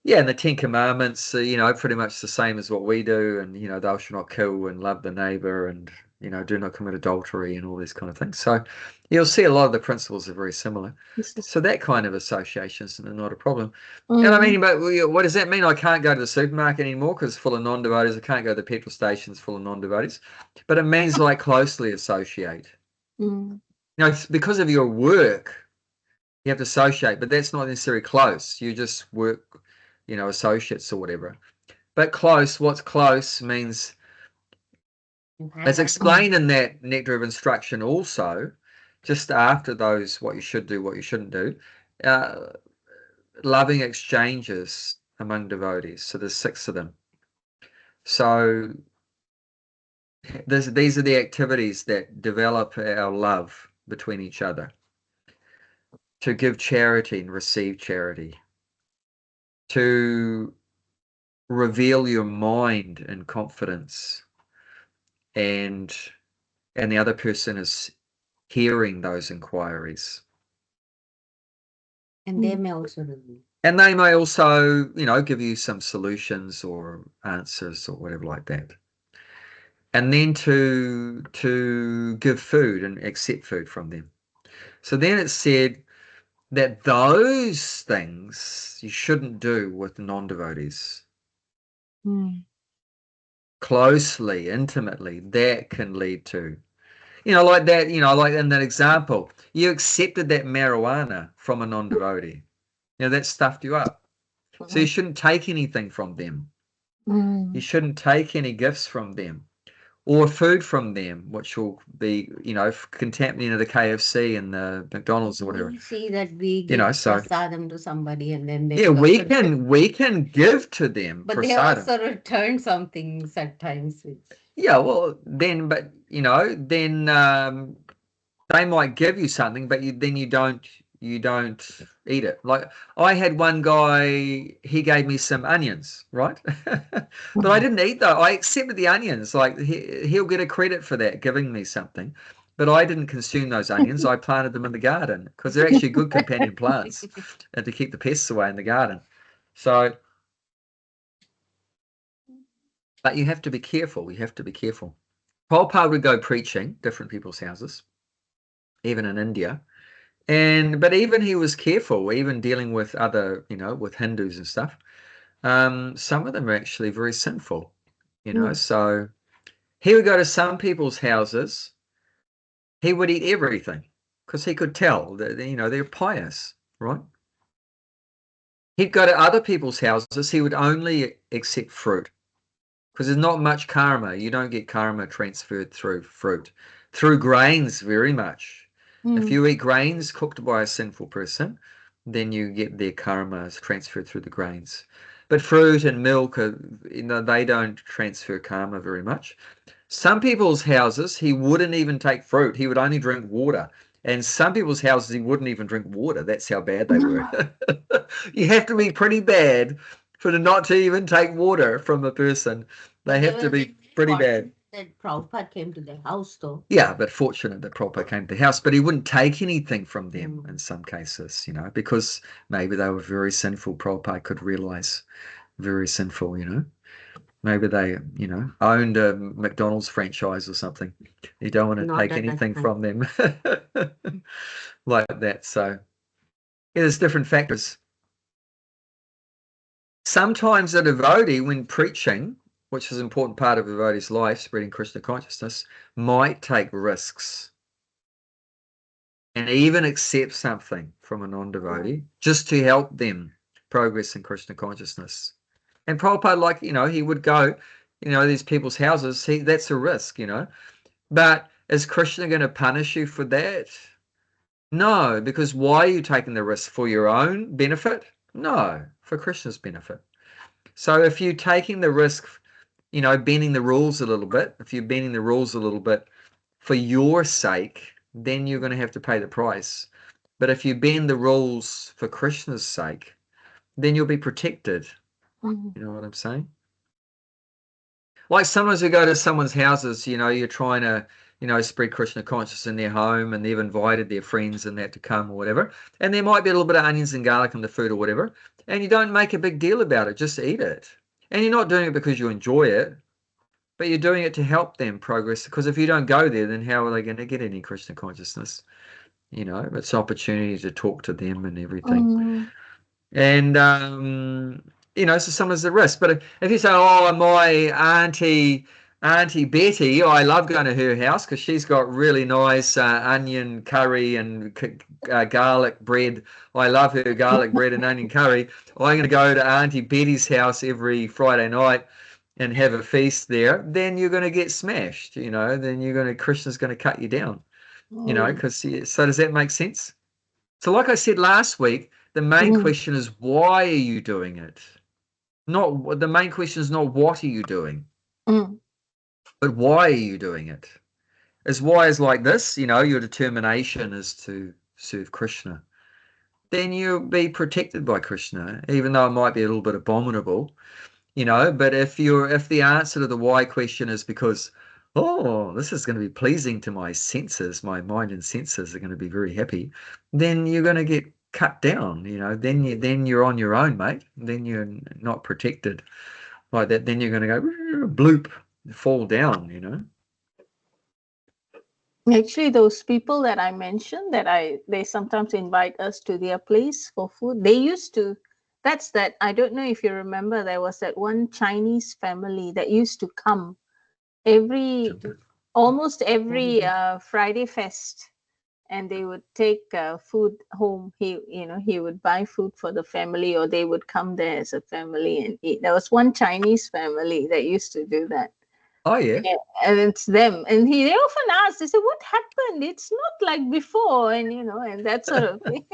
And the 10 Commandments, pretty much the same as what we do, and thou shalt not kill and love the neighbor, and you know, do not commit adultery and all these kind of things. So you'll see a lot of the principles are very similar. So that kind of association is not a problem. And I mean, but what does that mean? I can't go to the supermarket anymore because it's full of non-devotees. I can't go to the petrol stations full of non-devotees. But it means like closely associate. You know, because of your work, you have to associate, but that's not necessarily close. You just work, you know, associates or whatever. But close, what's close means, as explained in that nectar of instruction also, just after those, what you should do, what you shouldn't do, loving exchanges among devotees. So there's 6 of them. So these are the activities that develop our love between each other. To give charity and receive charity. To reveal your mind in confidence, and the other person is hearing those inquiries. And they may also review. And they may also, you know, give you some solutions or answers or whatever like that. And then to give food and accept food from them. So then it said that those things you shouldn't do with non-devotees. Closely, intimately, that can lead to, you know, like that, you know, like in that example, you accepted that marijuana from a non-devotee. You know, that stuffed you up. So you shouldn't take anything from them. You shouldn't take any gifts from them or food from them, which will be, you know, contaminating the KFC and the McDonald's or whatever. We see that we give, you know, so prasadam to somebody and then they we can give to them, but prasadam. they also return some things at times. Yeah, well, then, but you know, then they might give you something, but then you don't eat it. Like I had one guy, he gave me some onions, right? But I didn't eat though. I accepted the onions. Like he'll get a credit for that, giving me something. But I didn't consume those onions. I planted them in the garden because they're actually good companion plants and to keep the pests away in the garden. So, but you have to be careful. You have to be careful. Prabhupada would go preaching different people's houses, even in India. But even he was careful, even dealing with other, you know, with Hindus and stuff. Some of them are actually very sinful, you know. So he would go to some people's houses. He would eat everything because he could tell that, you know, they're pious, right? He'd go to other people's houses. He would only accept fruit because there's not much karma. You don't get karma transferred through fruit. Through grains, very much. If you eat grains cooked by a sinful person, then you get their karma transferred through the grains. But fruit and milk, you know, they don't transfer karma very much. Some people's houses, he wouldn't even take fruit. He would only drink water. And some people's houses, he wouldn't even drink water. That's how bad they were. You have to be pretty bad for not to even take water from a person. They have to be pretty bad. That Prabhupada came to their house, though. Yeah, but fortunate that Prabhupada came to the house, but he wouldn't take anything from them in some cases, you know, because maybe they were very sinful. Prabhupada could realize very sinful, you know. Maybe they, you know, owned a McDonald's franchise or something. You don't want to take anything from them like that. So yeah, there's different factors. Sometimes a devotee, when preaching, which is an important part of a devotee's life, spreading Krishna consciousness, might take risks and even accept something from a non-devotee just to help them progress in Krishna consciousness. And Prabhupada, like, you know, he would go, you know, these people's houses, that's a risk, you know. But is Krishna going to punish you for that? No, because why are you taking the risk? For your own benefit? No, for Krishna's benefit. So if you're taking the risk, you know, bending the rules a little bit, if you're bending the rules a little bit for your sake, then you're going to have to pay the price. But if you bend the rules for Krishna's sake, then you'll be protected. You know what I'm saying? Like sometimes we go to someone's houses, you know, you're trying to, you know, spread Krishna consciousness in their home and they've invited their friends and that to come or whatever. And there might be a little bit of onions and garlic in the food or whatever. And you don't make a big deal about it. Just eat it. And you're not doing it because you enjoy it. but you're doing it to help them progress. Because if you don't go there, then how are they going to get any Krishna consciousness? You know, it's opportunity to talk to them and everything. And you know, so sometimes the risk. But if you say, oh, my auntie Betty, I love going to her house because she's got really nice onion curry and garlic bread. I love her garlic bread and onion curry. I'm going to go to Auntie Betty's house every Friday night and have a feast there. Then you're going to get smashed, you know. Then Krishna's going to cut you down, you know. Because so does that make sense? So, like I said last week, the main question is, why are you doing it? The main question is not what are you doing, but why are you doing it? As why is like this, you know, your determination is to serve Krishna. Then you'll be protected by Krishna, even though it might be a little bit abominable, you know. But if the answer to the why question is because, oh, this is going to be pleasing to my senses, my mind and senses are going to be very happy, then you're going to get cut down, you know. Then you're on your own, mate. Then you're not protected like that. Then you're going to go bloop, fall down, you know. Actually, those people that I mentioned they sometimes invite us to their place for food. They used to. I don't know if you remember, there was that one Chinese family that used to come almost every Friday fest, and they would take food home. He would buy food for the family, or they would come there as a family and eat. There was one Chinese family that used to do that. Oh yeah. And it's them. And they often ask, they say, what happened? It's not like before, and and that sort of thing.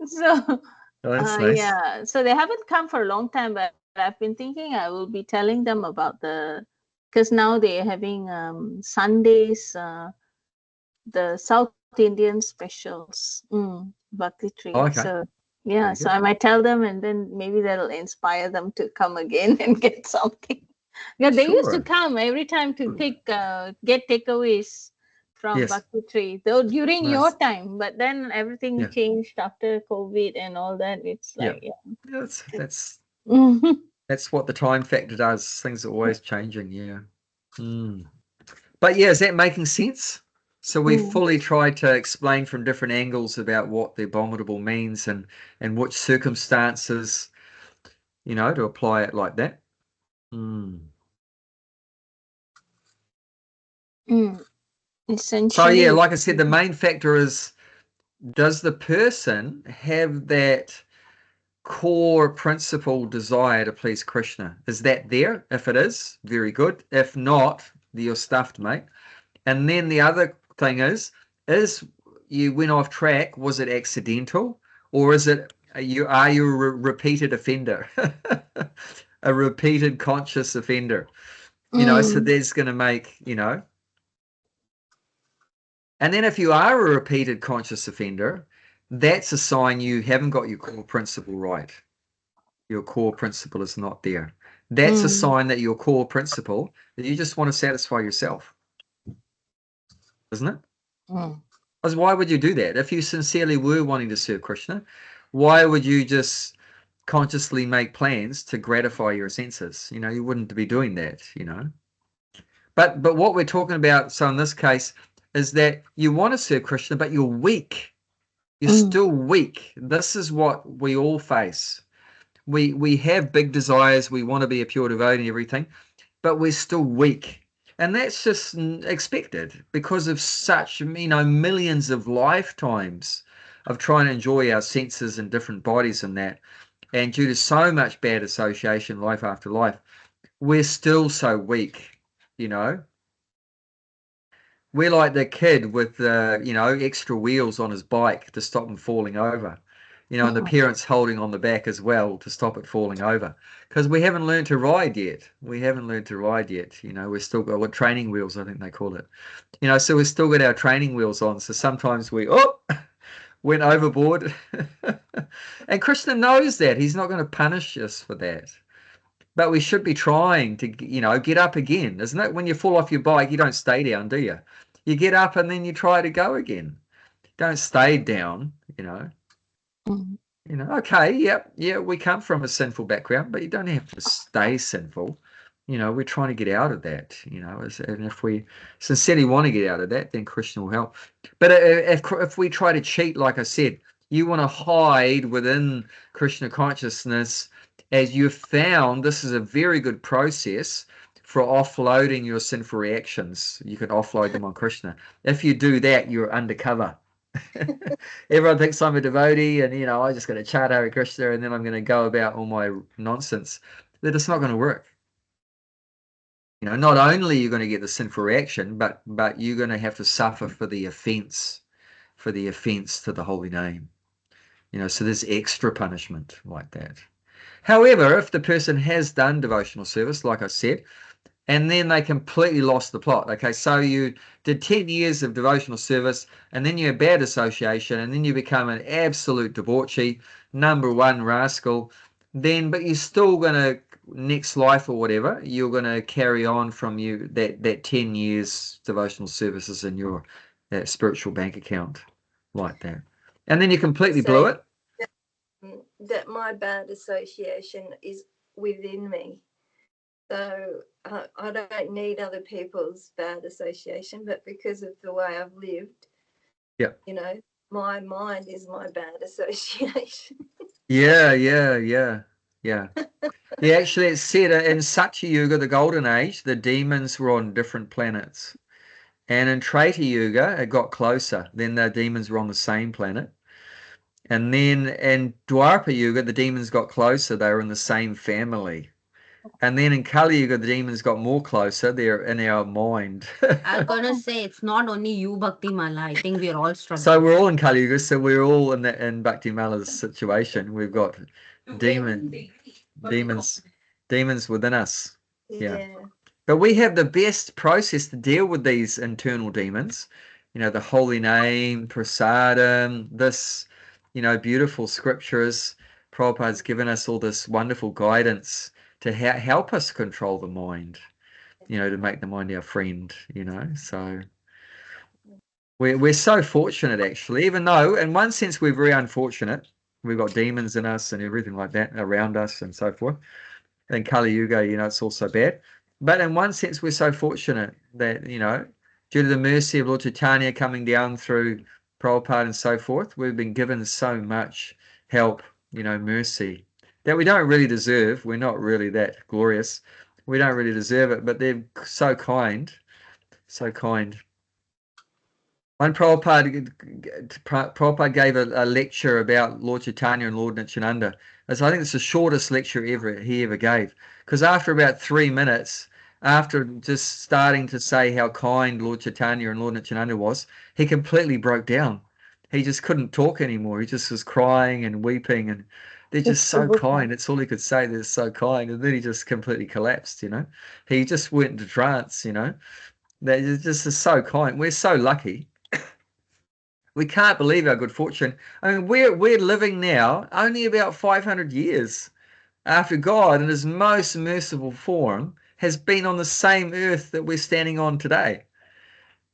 So that's nice. yeah. So they haven't come for a long time, but I've been thinking I will be telling them about because now they're having Sundays, the South Indian specials, Bhakti Tree. Okay. So yeah, so I might tell them, and then maybe that'll inspire them to come again and get something. Yeah, they used to come every time to get takeaways from Bhakti Tree, though during your time. But then everything changed after COVID and all that. It's like that's that's what the time factor does. Things are always changing. Yeah. But yeah, is that making sense? So we fully tried to explain from different angles about what the abominable means and which circumstances, you know, to apply it like that. Essentially. So yeah, like I said, the main factor is, does the person have that core principle desire to please Krishna? Is that there? If it is, very good. If not, you're stuffed, mate. And then the other thing is you went off track, was it accidental, or are you a repeated offender? A repeated conscious offender, you know. So that's going to make, you know. And then if you are a repeated conscious offender, that's a sign you haven't got your core principle right. Your core principle is not there. That's a sign that your core principle, that you just want to satisfy yourself, isn't it? Because why would you do that? If you sincerely were wanting to serve Krishna, why would you just consciously make plans to gratify your senses? You know, you wouldn't be doing that, you know. But what we're talking about, so in this case, is that you want to serve Krishna, but you're weak. You're still weak. This is what we all face. We have big desires. We want to be a pure devotee and everything, but we're still weak. And that's just expected because of such, you know, millions of lifetimes of trying to enjoy our senses and different bodies and that. And due to so much bad association, life after life, we're still so weak, you know. We're like the kid with you know, extra wheels on his bike to stop him falling over, you know, and the parents holding on the back as well to stop it falling over, because we haven't learned to ride yet. You know, we've still got training wheels, I think they call it, you know. So we've still got our training wheels on. So sometimes we went overboard. And Krishna knows that. He's not going to punish us for that. But we should be trying to, you know, get up again. Isn't it? When you fall off your bike, you don't stay down, do you? You get up and then you try to go again. Don't stay down, you know. You know, okay, yeah, we come from a sinful background, but you don't have to stay sinful. we're trying to get out of that, and if we sincerely want to get out of that, then Krishna will help. But if we try to cheat, like I said, you want to hide within Krishna consciousness, as you've found, this is a very good process for offloading your sinful reactions. You can offload them on Krishna. If you do that, you're undercover. Everyone thinks I'm a devotee and, I just got to chant Hare Krishna and then I'm going to go about all my nonsense. That it's not going to work. Not only are you going to get the sinful reaction, but you're going to have to suffer for the offense to the holy name. So there's extra punishment like that. However, if the person has done devotional service, like I said, and then they completely lost the plot. Okay, so you did 10 years of devotional service, and then you have bad association, and then you become an absolute debauchee, number one rascal, but you're still going to, next life or whatever, you're going to carry on from that 10 years devotional services in your spiritual bank account like that. And then you completely blew it. That my bad association is within me. So I don't need other people's bad association, but because of the way I've lived, my mind is my bad association. Yeah. Actually, it's said in Satya Yuga, the golden age, the demons were on different planets. And in Treta Yuga, it got closer. Then the demons were on the same planet. And then in Dwapara Yuga, the demons got closer. They were in the same family. And then in Kali Yuga, the demons got more closer. They're in our mind. I'm going to say it's not only you, Bhakti Mala. I think we're all struggling. So we're all in Kali Yuga. So we're all in Bhakti Mala's situation. We've got demons within us. Yeah. But we have the best process to deal with these internal demons. The holy name, prasadam, this, beautiful scriptures. Prabhupada's given us all this wonderful guidance to help us control the mind, to make the mind our friend, So we're so fortunate, actually, even though in one sense we're very unfortunate. We've got demons in us and everything like that around us and so forth. In Kali Yuga, it's also bad. But in one sense, we're so fortunate that, due to the mercy of Lord Chaitanya coming down through Prabhupada and so forth, we've been given so much help, mercy, that we don't really deserve. We're not really that glorious. We don't really deserve it, but they're so kind, so kind. When Prabhupada gave a lecture about Lord Chaitanya and Lord Nityananda. I think it's the shortest lecture he ever gave. Because after about 3 minutes, after just starting to say how kind Lord Chaitanya and Lord Nityananda was, he completely broke down. He just couldn't talk anymore. He just was crying and weeping, and they're just so kind. It's all he could say. They're so kind. And then he just completely collapsed, He just went into trance, They're just so kind. We're so lucky. We can't believe our good fortune. I mean, we're living now only about 500 years after God in his most merciful form has been on the same earth that we're standing on today.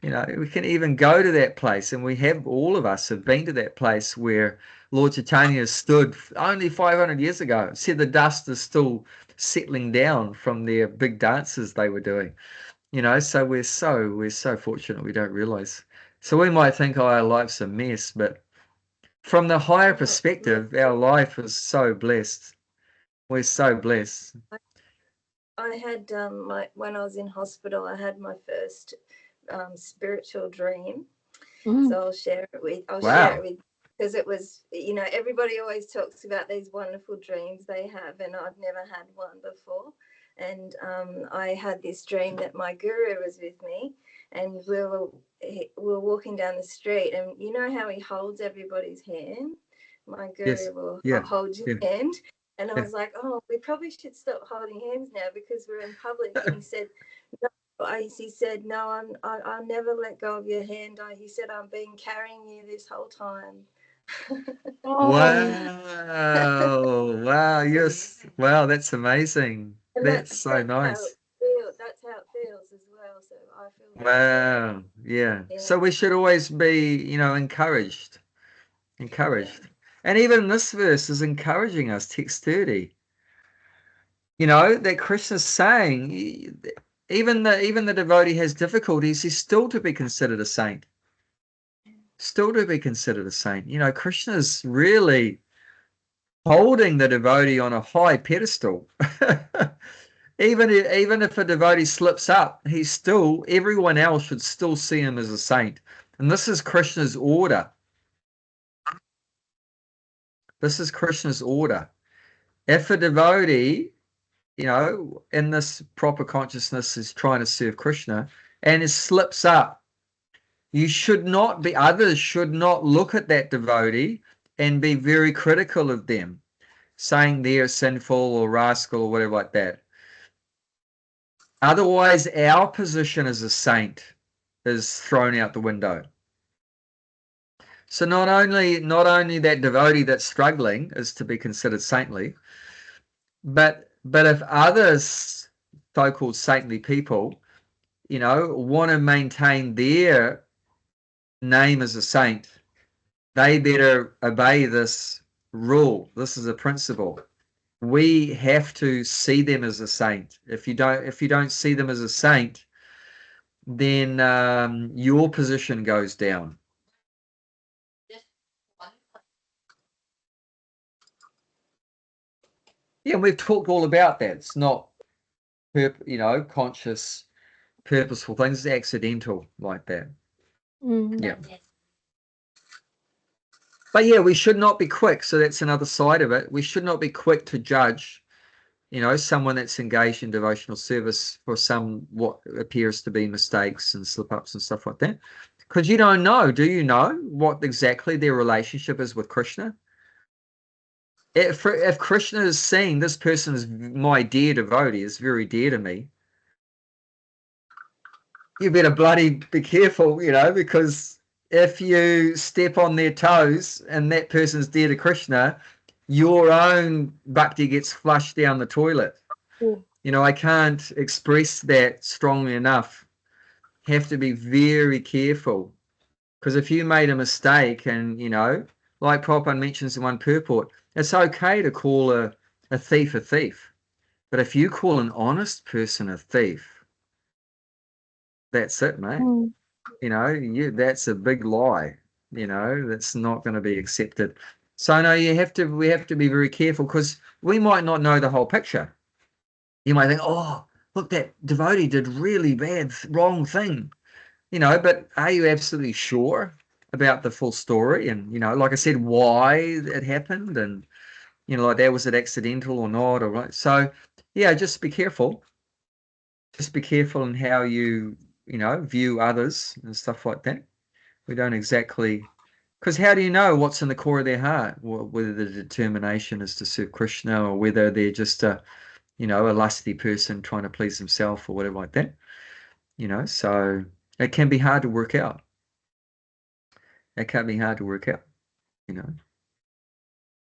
We can even go to that place, and all of us have been to that place where Lord Chaitanya stood only 500 years ago. Said the dust is still settling down from their big dances they were doing. So we're so fortunate we don't realize. So we might think, our life's a mess, but from the higher perspective, our life is so blessed. We're so blessed. I had when I was in hospital, I had my first spiritual dream. So I'll share it with because it was, everybody always talks about these wonderful dreams they have, and I've never had one before. And I had this dream that my guru was with me, and we were walking down the street, and you know how he holds everybody's hand? My guru will hold your hand. And I was like, oh, we probably should stop holding hands now because we're in public. And he said, no, I'll never let go of your hand. He said, I've been carrying you this whole time. Wow, yes. Wow, that's amazing. That's so nice. That's how it feels as well. So I feel wow. Yeah. So we should always be, encouraged. And even this verse is encouraging us, text 30. You know, that Krishna's saying, even the devotee has difficulties, he's still to be considered a saint. Still to be considered a saint. You know, Krishna's really holding the devotee on a high pedestal. Even if a devotee slips up, everyone else should still see him as a saint. And this is Krishna's order. This is Krishna's order. If a devotee, you know, in this proper consciousness is trying to serve Krishna and it slips up, others should not look at that devotee and be very critical of them, saying they're sinful or rascal or whatever like that. Otherwise, our position as a saint is thrown out the window. So not only that devotee that's struggling is to be considered saintly, but if others, so-called saintly people, you know, want to maintain their name as a saint, they better obey this rule. This is a principle. We have to see them as a saint. If you don't see them as a saint, then your position goes down. Yeah, we've talked all about that. It's not, you know, conscious, purposeful things. It's accidental like that. Yeah. But yeah, we should not be quick. So that's another side of it. We should not be quick to judge, you know, someone that's engaged in devotional service for what appears to be mistakes and slip-ups and stuff like that. Because you don't know. Do you know what exactly their relationship is with Krishna? If Krishna is saying this person is my dear devotee, is very dear to me, you better bloody be careful, you know, because if you step on their toes and that person's dear to Krishna, your own bhakti gets flushed down the toilet. You know, I can't express that strongly enough. Have to be very careful, because if you made a mistake and, you know, like Prabhupada mentions in one purport, it's okay to call a thief a thief. But if you call an honest person a thief, that's it, mate. You know, that's a big lie. You know, that's not going to be accepted. So no, we have to be very careful, because we might not know the whole picture. You might think, oh, look, that devotee did really bad, wrong thing. You know, but are you absolutely sure about the full story? And, you know, like I said, why it happened, and, you know, like that, was it accidental or not? Or right? So yeah, just be careful. Just be careful in how you know, view others and stuff like that. We don't exactly, because how do you know what's in the core of their heart? Whether the determination is to serve Krishna, or whether they're just a, you know, a lusty person trying to please himself or whatever like that. You know, so it can be hard to work out. It can be hard to work out, you know.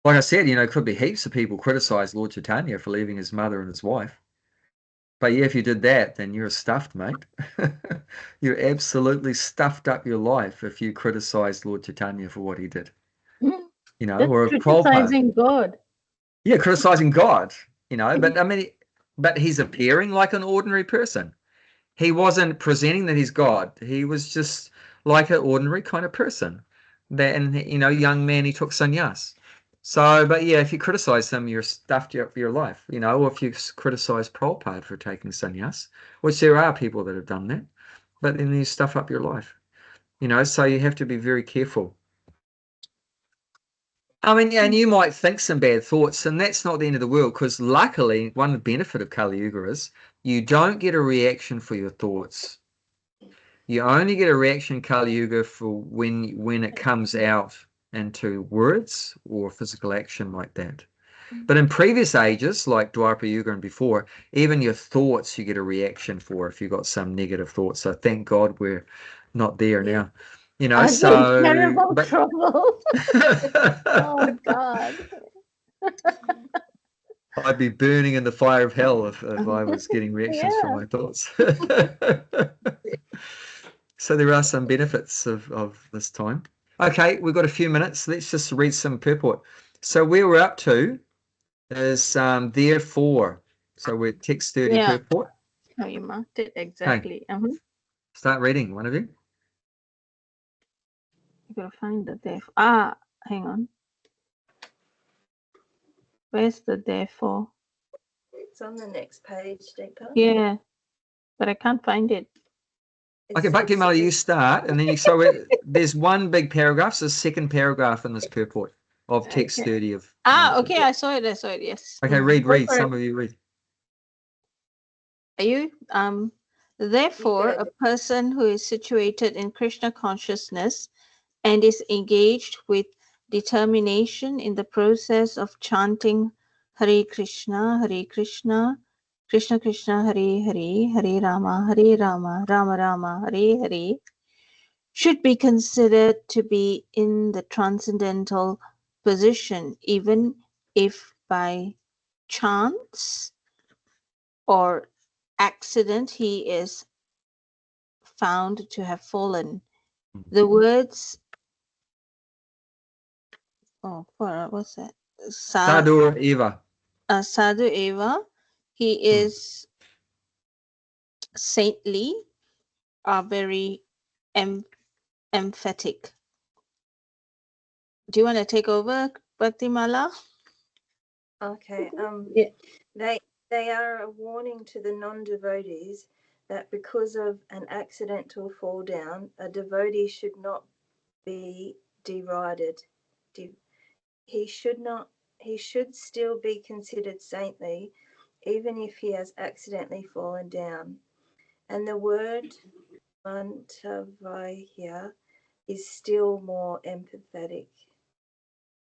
Like I said, you know, could be heaps of people criticize Lord Chaitanya for leaving his mother and his wife. But yeah, if you did that, then you're stuffed, mate. You're absolutely stuffed up your life if you criticize Lord Chaitanya for what he did. You know, or criticizing God. Yeah, criticizing God, you know, but I mean, but he's appearing like an ordinary person. He wasn't presenting that he's God. He was just like an ordinary kind of person. And, you know, young man, he took sannyas. So, but yeah, if you criticize them, you're stuffed up your life, you know, or if you criticize Prabhupada for taking sannyas, which there are people that have done that, but then you stuff up your life, you know, so you have to be very careful. I mean, and you might think some bad thoughts, and that's not the end of the world, because luckily, one benefit of Kali Yuga is you don't get a reaction for your thoughts. You only get a reaction in Kali Yuga for when it comes out into words or physical action like that. But in previous ages, like Dwapara Yuga and before, even your thoughts you get a reaction for if you got some negative thoughts. So thank God we're not there now. You know, so terrible trouble. Oh God. I'd be burning in the fire of hell if I was getting reactions from my thoughts. So there are some benefits of this time. Okay, we've got a few minutes. Let's just read some purport. So where we're up to is therefore. So we're text 30 Yeah. purport. Oh, you marked it exactly. Start reading, one of you. You gotta find the therefore. Hang on. Where's the therefore? It's on the next page, Deepa. Yeah, but I can't find it. Okay, Bhakti Mala, you start, and then you. So there's one big paragraph. So the second paragraph in this purport of text 30 of. Okay, I saw it. Yes. Okay, read. Some of you read. Are you? Therefore, a person who is situated in Krishna consciousness and is engaged with determination in the process of chanting Hare Krishna, Krishna Krishna, Hare Hare, Hare Rama, Rama Rama, Hare Hare, should be considered to be in the transcendental position, even if by chance or accident he is found to have fallen. The words, what's that? Sadhu Eva. Sadhu Eva, he is saintly, are very emphatic. Do you want to take over, Bhaktimala? Okay. Yeah. They are a warning to the non-devotees that because of an accidental fall down, a devotee should not be derided. He should still be considered saintly, even if he has accidentally fallen down. And the word mantavaya is still more empathetic.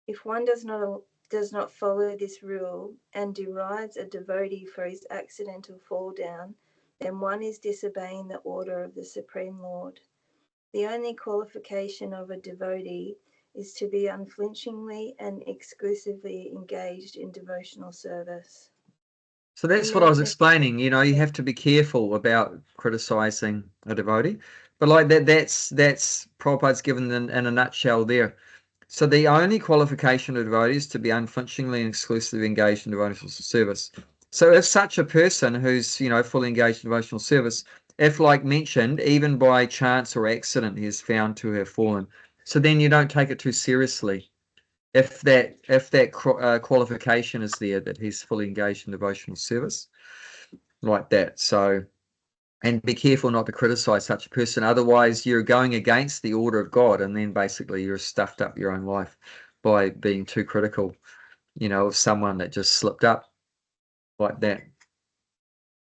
If one does not follow this rule and derides a devotee for his accidental fall down, then one is disobeying the order of the Supreme Lord. The only qualification of a devotee is to be unflinchingly and exclusively engaged in devotional service. So that's what I was explaining. You know, you have to be careful about criticizing a devotee, but like that's Prabhupada's given in a nutshell there. So the only qualification of devotee is to be unflinchingly and exclusively engaged in devotional service. So if such a person who's, you know, fully engaged in devotional service, if like mentioned, even by chance or accident, he is found to have fallen, so then you don't take it too seriously. If that qualification is there, that he's fully engaged in devotional service, like that. So, and be careful not to criticize such a person. Otherwise, you're going against the order of God, and then basically you're stuffed up your own life by being too critical, you know, of someone that just slipped up like that.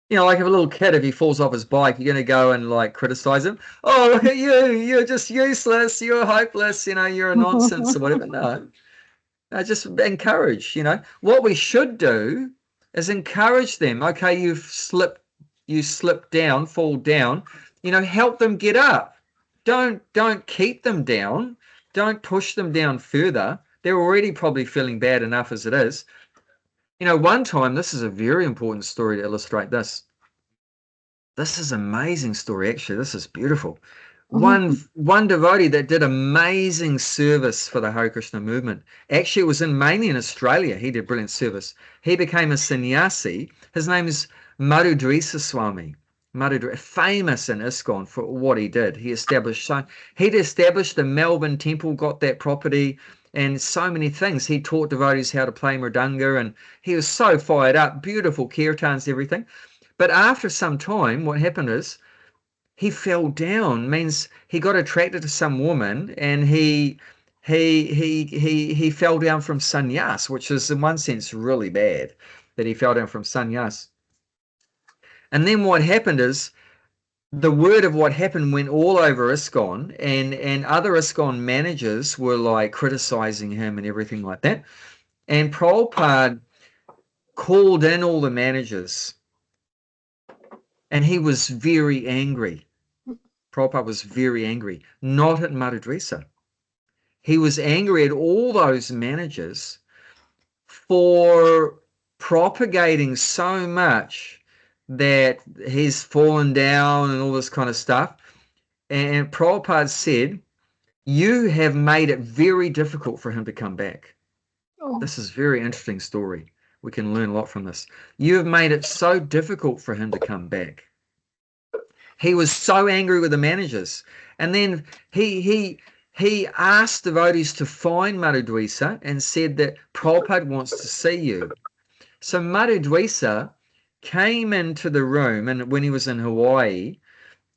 You know, like if a little kid, if he falls off his bike, you're going to go and like criticize him. Oh, look at you. You're just useless. You're hopeless. You know, you're a nonsense or whatever. No. Just encourage, you know. What we should do is encourage them. Okay, you slip down, fall down, you know, help them get up. Don't keep them down. Don't push them down further. They're already probably feeling bad enough as it is. You know, one time, this is a very important story to illustrate this. This is an amazing story, actually. This is beautiful. One devotee that did amazing service for the Hare Krishna movement. Actually, it was mainly in Australia. He did brilliant service. He became a sannyasi. His name is Madhudrisa Swami. Famous in ISKCON for what he did. He'd established the Melbourne temple, got that property, and so many things. He taught devotees how to play mridanga, and he was so fired up. Beautiful kirtans, everything. But after some time, what happened is, he fell down, means he got attracted to some woman, and he fell down from sannyas, which is in one sense really bad that he fell down from sannyas. And then what happened is, the word of what happened went all over ISKCON, and other ISKCON managers were like criticizing him and everything like that. And Prabhupada called in all the managers, and he was very angry. Prabhupada was very angry, not at Madhudrisa. He was angry at all those managers for propagating so much that he's fallen down and all this kind of stuff. And Prabhupada said, you have made it very difficult for him to come back. This is a very interesting story. We can learn a lot from this. You have made it so difficult for him to come back. He was so angry with the managers. And then he asked devotees to find Madhudvisa and said that Prabhupada wants to see you. So Madhudvisa came into the room, and when he was in Hawaii,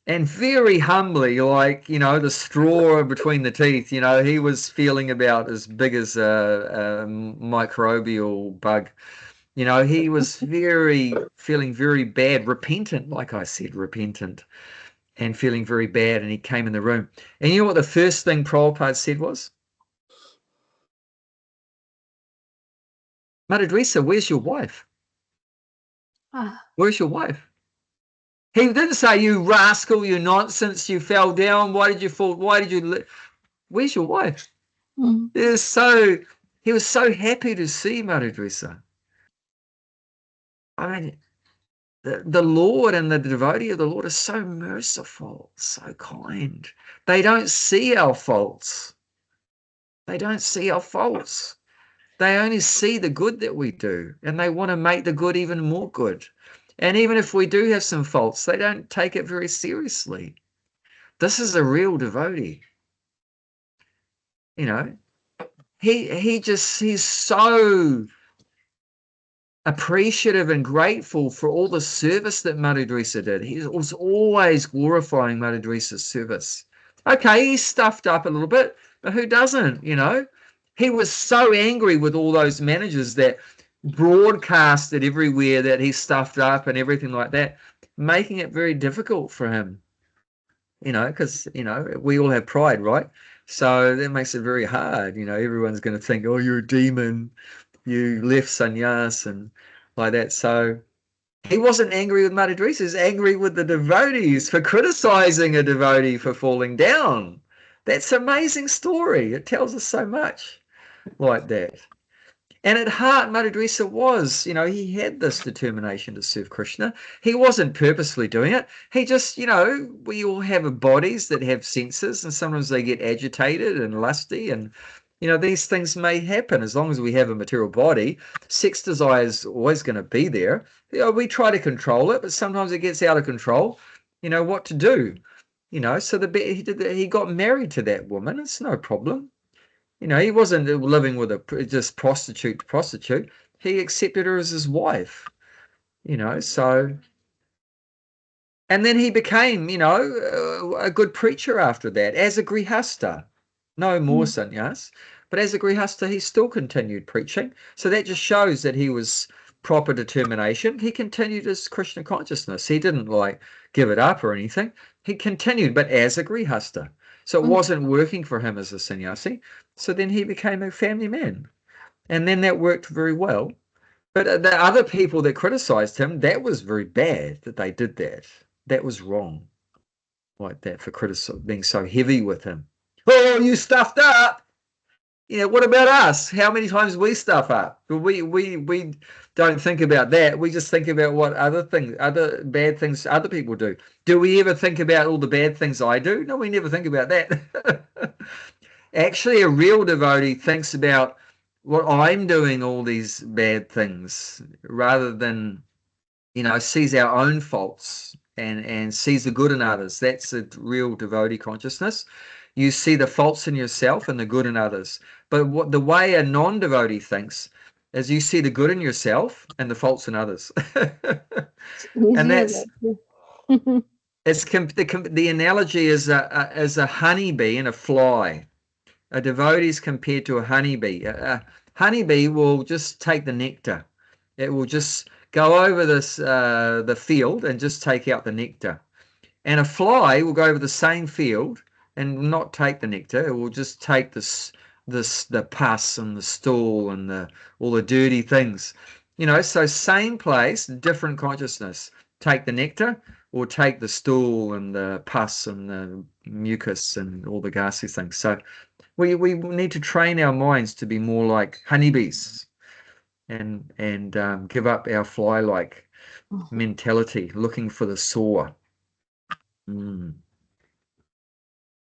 and very humbly, like, you know, the straw between the teeth, you know, he was feeling about as big as a microbial bug. You know, he was feeling very bad, repentant, like I said, repentant, and feeling very bad. And he came in the room. And you know what the first thing Prabhupada said was? Madhudvisa, where's your wife? Where's your wife? He didn't say, you rascal, you nonsense, you fell down. Why did you fall? Why did you? Where's your wife? He was so happy to see Madhudvisa. I mean, the Lord and the devotee of the Lord are so merciful, so kind. They don't see our faults. They don't see our faults. They only see the good that we do, and they want to make the good even more good. And even if we do have some faults, they don't take it very seriously. This is a real devotee. You know, he's so appreciative and grateful for all the service that Madhudvisa did. He was always glorifying Madhudvisa's service. Okay, he stuffed up a little bit, but who doesn't, you know? He was so angry with all those managers that broadcasted everywhere that he stuffed up and everything like that, making it very difficult for him, you know, because, you know, we all have pride, right? So that makes it very hard. You know, everyone's going to think, oh, you're a demon, you left sannyas and like that. So he wasn't angry with Madhudvisa, he was angry with the devotees for criticizing a devotee for falling down. That's an amazing story. It tells us so much like that. And at heart, Madhudvisa was, you know, he had this determination to serve Krishna. He wasn't purposely doing it. He just, you know, we all have bodies that have senses, and sometimes they get agitated and lusty, and, you know, these things may happen. As long as we have a material body, sex desire is always going to be there. You know, we try to control it, but sometimes it gets out of control. You know what to do. You know, so he got married to that woman. It's no problem. You know, he wasn't living with a just prostitute to prostitute. He accepted her as his wife, you know, so. And then he became, you know, a good preacher after that, as a grihasta. No more sannyas, but as a grihasta, he still continued preaching. So that just shows that he was proper determination. He continued his Krishna consciousness. He didn't, like, give it up or anything. He continued, but as a grihasta. So it wasn't working for him as a sannyasi. So then he became a family man. And then that worked very well. But the other people that criticized him, that was very bad that they did that. That was wrong, like that, for being so heavy with him. Oh, you stuffed up. You know, what about us? How many times we stuff up? We don't think about that. We just think about what other bad things other people do. Do we ever think about all the bad things I do? No, we never think about that. Actually, a real devotee thinks about what I'm doing, all these bad things, rather than, you know, sees our own faults and sees the good in others. That's a real devotee consciousness. You see the faults in yourself and the good in others. But the way a non-devotee thinks is you see the good in yourself and the faults in others. And that's the analogy is a honeybee and a fly. A devotee is compared to a honeybee. A honeybee will just take the nectar. It will just go over the field and just take out the nectar. And a fly will go over the same field and not take the nectar. It will just take the pus and the stool and all the dirty things. You know, so same place, different consciousness. Take the nectar or take the stool and the pus and the mucus and all the ghastly things. So we need to train our minds to be more like honeybees and give up our fly-like mentality, looking for the soar.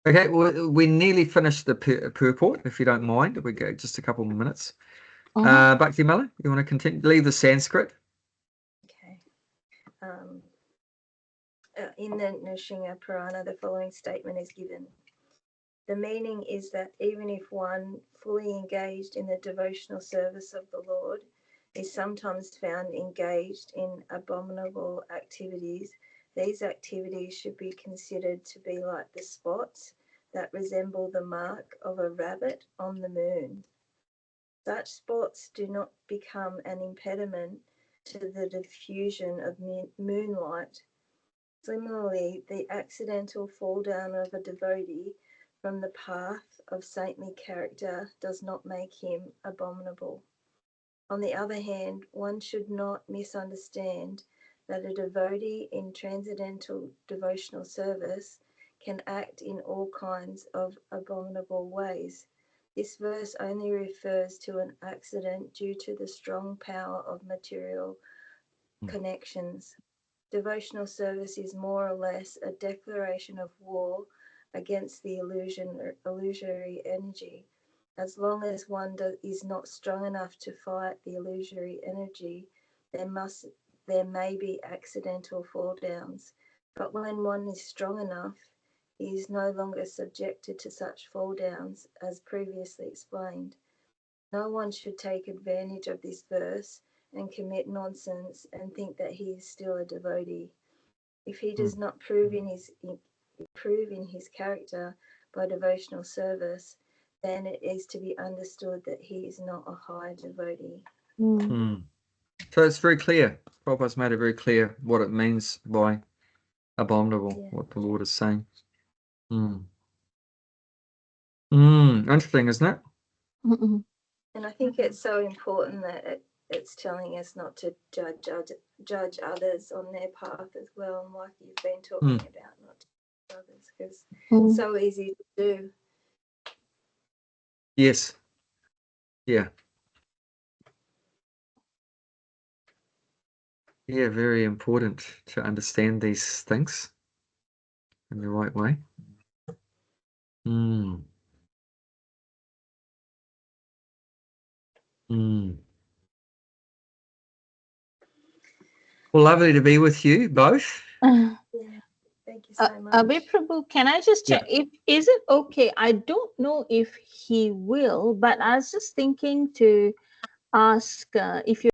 Okay, well, we nearly finished the purport, if you don't mind. We go just a couple more minutes. Bhakti Mala, you want to continue? Leave the Sanskrit. Okay. In the Nrsimha Purana, the following statement is given. The meaning is that even if one fully engaged in the devotional service of the Lord is sometimes found engaged in abominable activities, these activities should be considered to be like the spots that resemble the mark of a rabbit on the moon. Such spots do not become an impediment to the diffusion of moonlight. Similarly, the accidental fall down of a devotee from the path of saintly character does not make him abominable. On the other hand, one should not misunderstand that a devotee in transcendental devotional service can act in all kinds of abominable ways. This verse only refers to an accident due to the strong power of material connections. Devotional service is more or less a declaration of war against the illusory energy. As long as one is not strong enough to fight the illusory energy, there may be accidental fall downs. But when one is strong enough, he is no longer subjected to such fall downs, as previously explained. No one should take advantage of this verse and commit nonsense and think that he is still a devotee. If he does not improve in his character by devotional service, then it is to be understood that he is not a high devotee. So it's very clear. Prabhupada's made it very clear what it means by abominable, what the Lord is saying. Interesting, isn't it? And I think it's so important that it's telling us not to judge others on their path as well, and like you've been talking about, not to judge others, because it's so easy to do. Yes. Yeah. Yeah, very important to understand these things in the right way. Well, lovely to be with you both. Yeah. Thank you so much. Abhay Prabhu, can I just check is it okay? I don't know if he will, but I was just thinking to ask if you